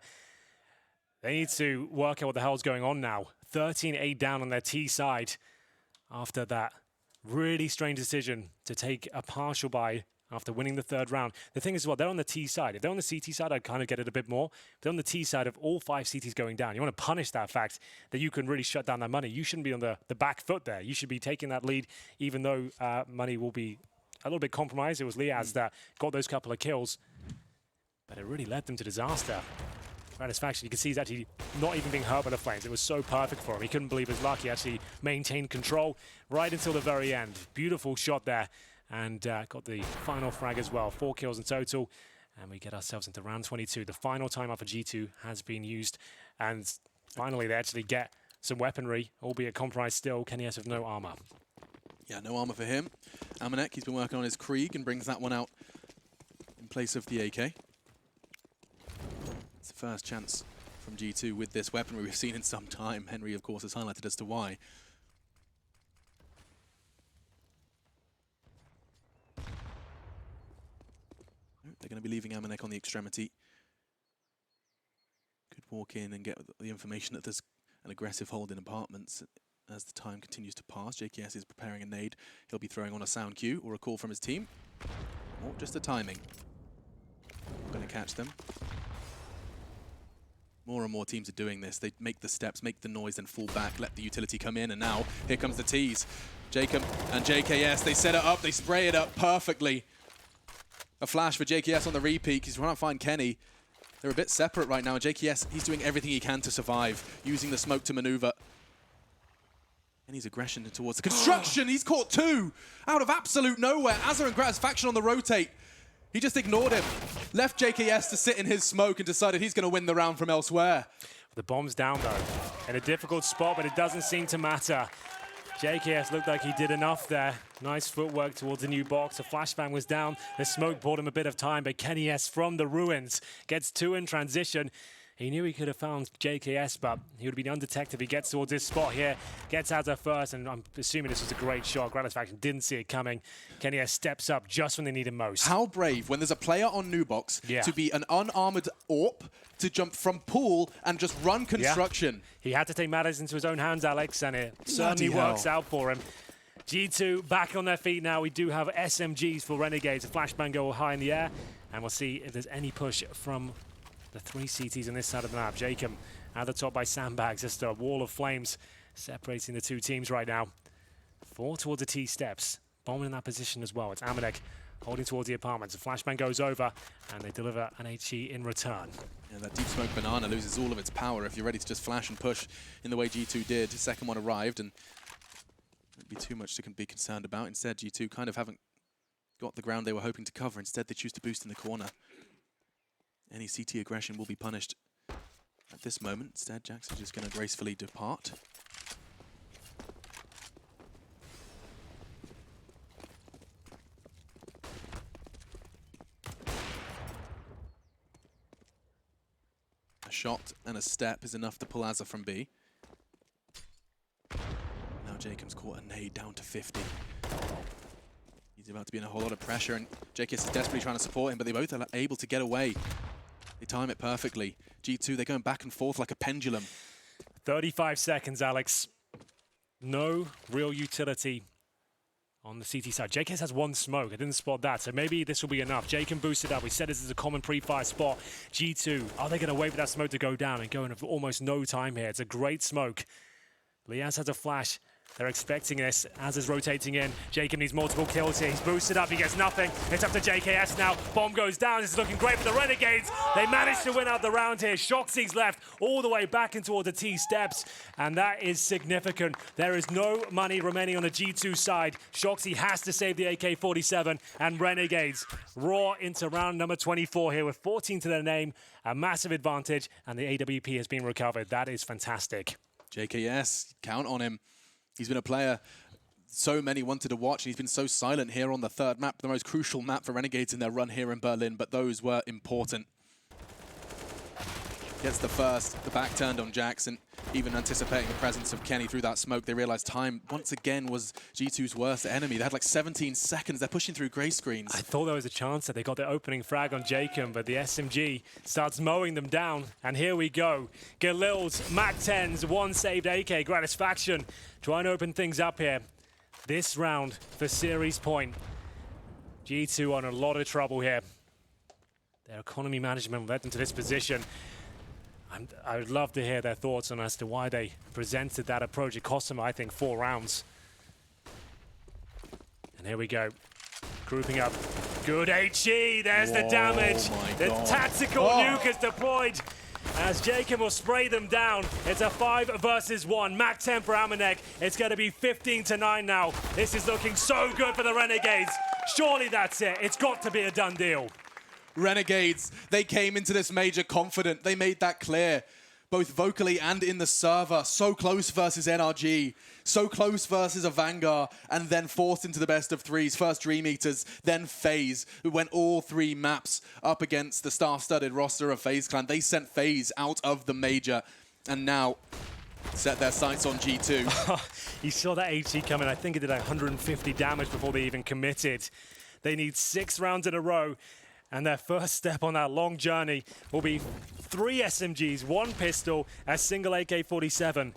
They need to work out what the hell's going on now. 13-8 down on their T side after that really strange decision to take a partial buy after winning the 3rd round. The thing is, well, they're on the T side. If they're on the CT side, I'd kind of get it a bit more. If they're on the T side of all 5 CTs going down, you want to punish that fact that you can really shut down that money. You shouldn't be on the back foot there. You should be taking that lead, even though money will be a little bit compromised. It was Liaz that got those couple of kills, but it really led them to disaster. Satisfaction, you can see he's actually not even being hurt by the flames. It was so perfect for him. He couldn't believe his luck. He actually maintained control right until the very end. Beautiful shot there, and got the final frag as well. 4 kills in total, and we get ourselves into round 22. The final timeout for G2 has been used, and finally they actually get some weaponry, albeit compromised still. Kenny S with no armor. Yeah, no armor for him. Amanek, he's been working on his Krieg and brings that one out in place of the AK. It's the first chance from G2 with this weaponry we've seen in some time. Henry, of course, has highlighted as to why. They're going to be leaving Amanek on the extremity. Could walk in and get the information that there's an aggressive hold in apartments. As the time continues to pass, JKS is preparing a nade. He'll be throwing on a sound cue or a call from his team. Or just the timing. Going to catch them. More and more teams are doing this. They make the steps, make the noise, and fall back, let the utility come in, and now here comes the tease. Jacob and JKS, they set it up, they spray it up perfectly. A flash for JKS on the repeat. He's trying to find Kenny. They're a bit separate right now. JKS, he's doing everything he can to survive, using the smoke to maneuver. Kenny's aggression towards the construction. He's caught 2 out of absolute nowhere. Azza and Graz Faction on the rotate. He just ignored him, left JKS to sit in his smoke, and decided he's going to win the round from elsewhere. The bomb's down, though, in a difficult spot, but it doesn't seem to matter. JKS looked like he did enough there. Nice footwork towards the new box. The flashbang was down. The smoke bought him a bit of time, but Kenny S from the ruins gets 2 in transition. He knew he could have found JKS, but he would have been undetected. He gets towards this spot here, gets out there first, and I'm assuming this was a great shot. Graz Faction didn't see it coming. Kenny S steps up just when they need him most. How brave, when there's a player on new box, to be an unarmored AWP, to jump from pool and just run construction. Yeah. He had to take matters into his own hands, Alex, and it certainly works out for him. G2 back on their feet now. We do have SMGs for Renegades. A flashbang go high in the air, and we'll see if there's any push from the 3 CTs on this side of the map. Jacob at the top by sandbags, just a wall of flames separating the 2 teams right now. 4 towards the T steps, bombing in that position as well. It's Amanek holding towards the apartments. The flashbang goes over, and they deliver an HE in return. Yeah, that deep smoke banana loses all of its power if you're ready to just flash and push in the way G2 did. The second one arrived, and wouldn't be too much to be concerned about. Instead, G2 kind of haven't got the ground they were hoping to cover. Instead, they choose to boost in the corner. Any CT aggression will be punished at this moment. Instead, Jackson's just going to gracefully depart. A shot and a step is enough to pull Azza from B. Now Jacob's caught a nade down to 50. He's about to be in a whole lot of pressure, and JKS is desperately trying to support him, but they both are able to get away. They time it perfectly. G2, they're going back and forth like a pendulum. 35 seconds, Alex. No real utility on the CT side. JKS has 1 smoke. I didn't spot that, so maybe this will be enough. Jake can boost it up. We said this is a common pre-fire spot. G2, are they going to wait for that smoke to go down and go in for almost no time here? It's a great smoke. Liaz has a flash. They're expecting this. Az is rotating in. Jacob needs multiple kills here. He's boosted up. He gets nothing. It's up to JKS now. Bomb goes down. This is looking great for the Renegades. They managed to win out the round here. Shoxy's left all the way back into the T steps, and that is significant. There is no money remaining on the G2 side. Shoxy has to save the AK-47, and Renegades roar into round number 24 here with 14 to their name. A massive advantage, and the AWP has been recovered. That is fantastic. JKS, count on him. He's been a player so many wanted to watch, and he's been so silent here on the 3rd map, the most crucial map for Renegades in their run here in Berlin, but those were important. Gets the first, the back turned on Jackson, even anticipating the presence of Kenny through that smoke. They realized time, once again, was G2's worst enemy. They had like 17 seconds. They're pushing through grey screens. I thought there was a chance that they got the opening frag on Jacob, but the SMG starts mowing them down. And here we go. Galil's, Mac-10s, 1 saved AK, Gratisfaction, trying to open things up here. This round for series point. G2 on a lot of trouble here. Their economy management led them to this position. I would love to hear their thoughts on as to why they presented that approach. It cost them, I think, 4 rounds. And here we go. Grouping up. Good HE. There's the damage. The tactical nuke is deployed as Jacob will spray them down. It's a 5 versus 1. Mac-10 for Amanek. It's going to be 15-9 now. This is looking so good for the Renegades. Surely that's it. It's got to be a done deal. Renegades, they came into this major confident. They made that clear, both vocally and in the server. So close versus NRG, so close versus a Vanguard, and then forced into the best of 3s. First Dream Eaters, then FaZe, who went all 3 maps up against the star-studded roster of FaZe Clan. They sent FaZe out of the major, and now set their sights on G2. You saw that HE coming. I think it did like 150 damage before they even committed. They need 6 rounds in a row. And their first step on that long journey will be 3 SMGs, 1 pistol, a single AK-47,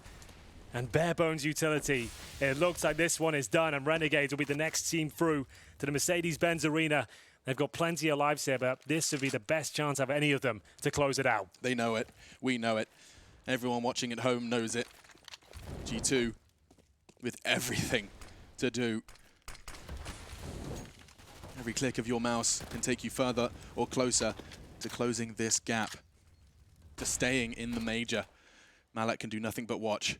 and bare bones utility. It looks like this one is done, and Renegades will be the next team through to the Mercedes-Benz Arena. They've got plenty of lives here, but this would be the best chance of any of them to close it out. They know it. We know it. Everyone watching at home knows it. G2 with everything to do. Every click of your mouse can take you further or closer to closing this gap, to staying in the major. Malak can do nothing but watch.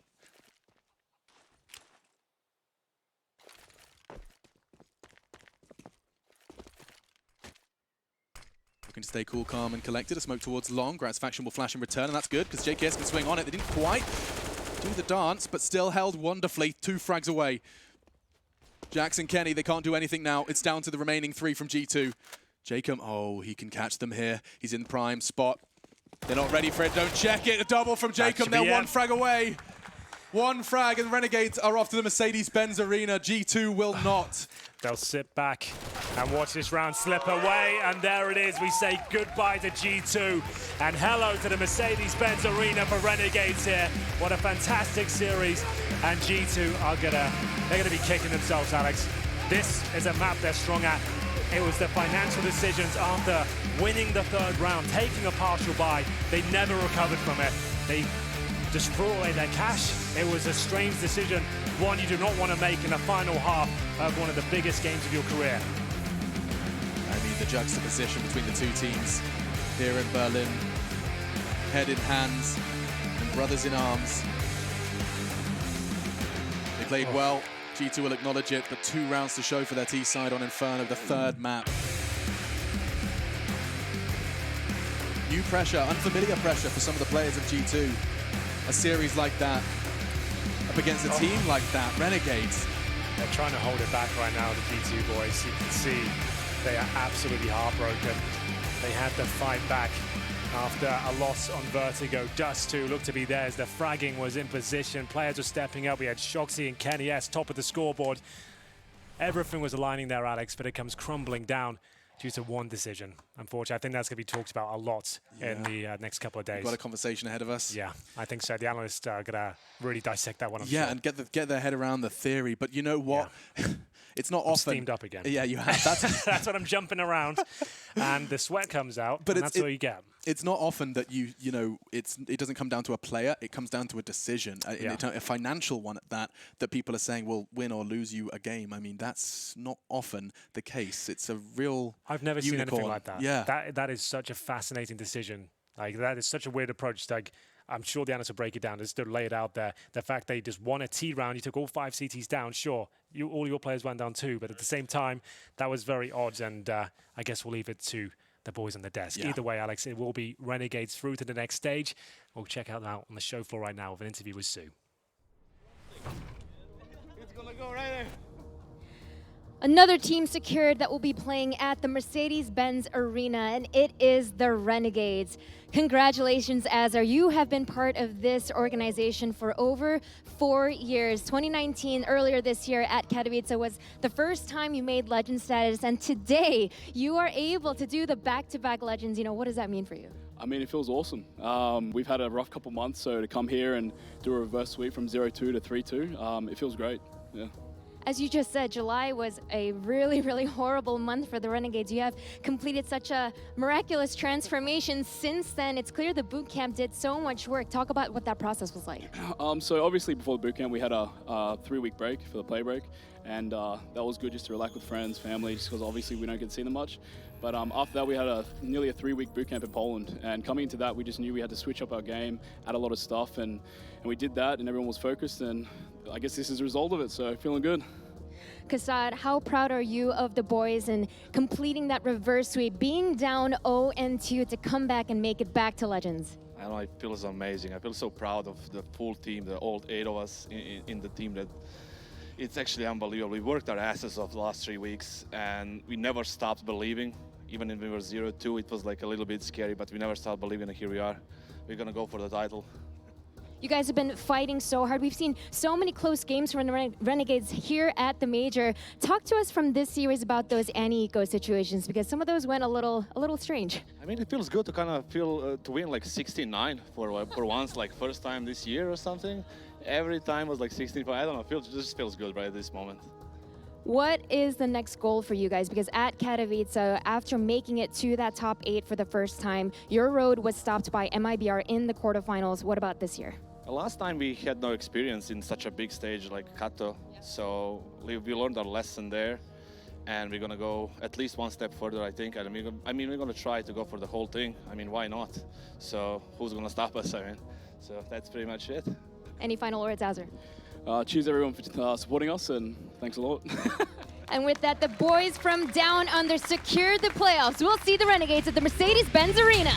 Looking to stay cool, calm, and collected. A smoke towards long. Gratisfaction will flash in return, and that's good because JKS can swing on it. They didn't quite do the dance, but still held wonderfully. 2 frags away. Jackson, Kenny, they can't do anything now. It's down to the remaining 3 from G2. Jacob, oh, he can catch them here. He's in prime spot. They're not ready for it. Don't check it. A double from Jacob. They're 1 frag away. 1 frag, and the Renegades are off to the Mercedes-Benz Arena. G2 will not. They'll sit back and watch this round slip away, and there it is. We say goodbye to G2 and hello to the Mercedes-Benz Arena for Renegades here. What a fantastic series. and G2 are they're gonna be kicking themselves, Alex. This is a map they're strong at. It was the financial decisions after winning the third round, taking a partial bye. They never recovered from it. They just threw away their cash. It was a strange decision, one you do not want to make in the final half of one of the biggest games of your career. I mean, the juxtaposition between the two teams here in Berlin, head in hands and brothers in arms. They played well. G2 will acknowledge it, but 2 rounds to show for their T side on Inferno, the third map. New pressure, unfamiliar pressure for some of the players of G2. A series like that, up against a team like that, Renegades. They're trying to hold it back right now, the G2 boys. You can see they are absolutely heartbroken. They had to fight back after a loss on Vertigo. Dust 2 looked to be theirs. The fragging was in position. Players were stepping up. We had Shoxy and Kenny S top of the scoreboard. Everything was aligning there, Alex, but it comes crumbling down due to one decision. Unfortunately, I think that's going to be talked about a lot in the next couple of days. We've got a conversation ahead of us. Yeah, I think so. The analysts are going to really dissect that one, I'm sure. Yeah, and get their head around the theory. But you know what? Yeah. It's not often. Steamed up again. Yeah, you have. That's what I'm jumping around, and the sweat comes out. But that's what you get. It's not often that you know it doesn't come down to a player. It comes down to a decision, a financial one at that people are saying will win or lose you a game. I mean, that's not often the case. It's a real. I've never unicorn. seen anything like that. Yeah, that is such a fascinating decision. Like that is such a weird approach. Like, I'm sure the analysts will break it down. Just to lay it out there. The fact they just won a T round, you took all 5 CTs down. Sure, all your players went down too, but at the same time, that was very odd. And I guess we'll leave it to the boys on the desk. Yeah. Either way, Alex, it will be Renegades through to the next stage. We'll check out on the show floor right now with an interview with Sue. It's gonna go right there. Another team secured that will be playing at the Mercedes-Benz Arena, and it is the Renegades. Congratulations, Azar. You have been part of this organization for over 4 years. 2019, earlier this year at Katowice, was the first time you made Legend status, and today you are able to do the back-to-back Legends. You know, what does that mean for you? I mean, it feels awesome. We've had a rough couple months, so to come here and do a reverse sweep from 0-2 to 3-2, it feels great, yeah. As you just said, July was a really, really horrible month for the Renegades. You have completed such a miraculous transformation since then. It's clear the boot camp did so much work. Talk about what that process was like. So obviously before the boot camp, we had a 3-week break for the play break. And that was good just to relax with friends, family, just because obviously we don't get to see them much. But after that, we had nearly a 3-week boot camp in Poland. And coming into that, we just knew we had to switch up our game, add a lot of stuff. And we did that, and everyone was focused. And I guess this is the result of it, so feeling good. Kassad, how proud are you of the boys and completing that reverse sweep, being down 0-2 to come back and make it back to Legends? I know, it feels amazing. I feel so proud of the full team, the all 8 of us in the team. That it's actually unbelievable. We worked our asses off the last 3 weeks, and we never stopped believing. Even if we were 0-2, it was like a little bit scary, but we never stopped believing, and here we are. We're gonna go for the title. You guys have been fighting so hard. We've seen so many close games from the Renegades here at the Major. Talk to us from this series about those anti-eco situations, because some of those went a little strange. I mean, it feels good to kind of feel to win like 16-9 for once, like first time this year or something. Every time was like 16-5. I don't know. It just feels good right at this moment. What is the next goal for you guys? Because at Katowice, after making it to that top 8 for the first time, your road was stopped by MIBR in the quarterfinals. What about this year? Last time we had no experience in such a big stage like Kato, so we learned our lesson there, and we're gonna go at least one step further, I think. And we're gonna try to go for the whole thing. I mean, why not? So who's gonna stop us? I mean, so that's pretty much it. Any final words, Azar? Cheers everyone for supporting us, and thanks a lot. And with that, the boys from Down Under secured the playoffs. We'll see the Renegades at the Mercedes-Benz Arena.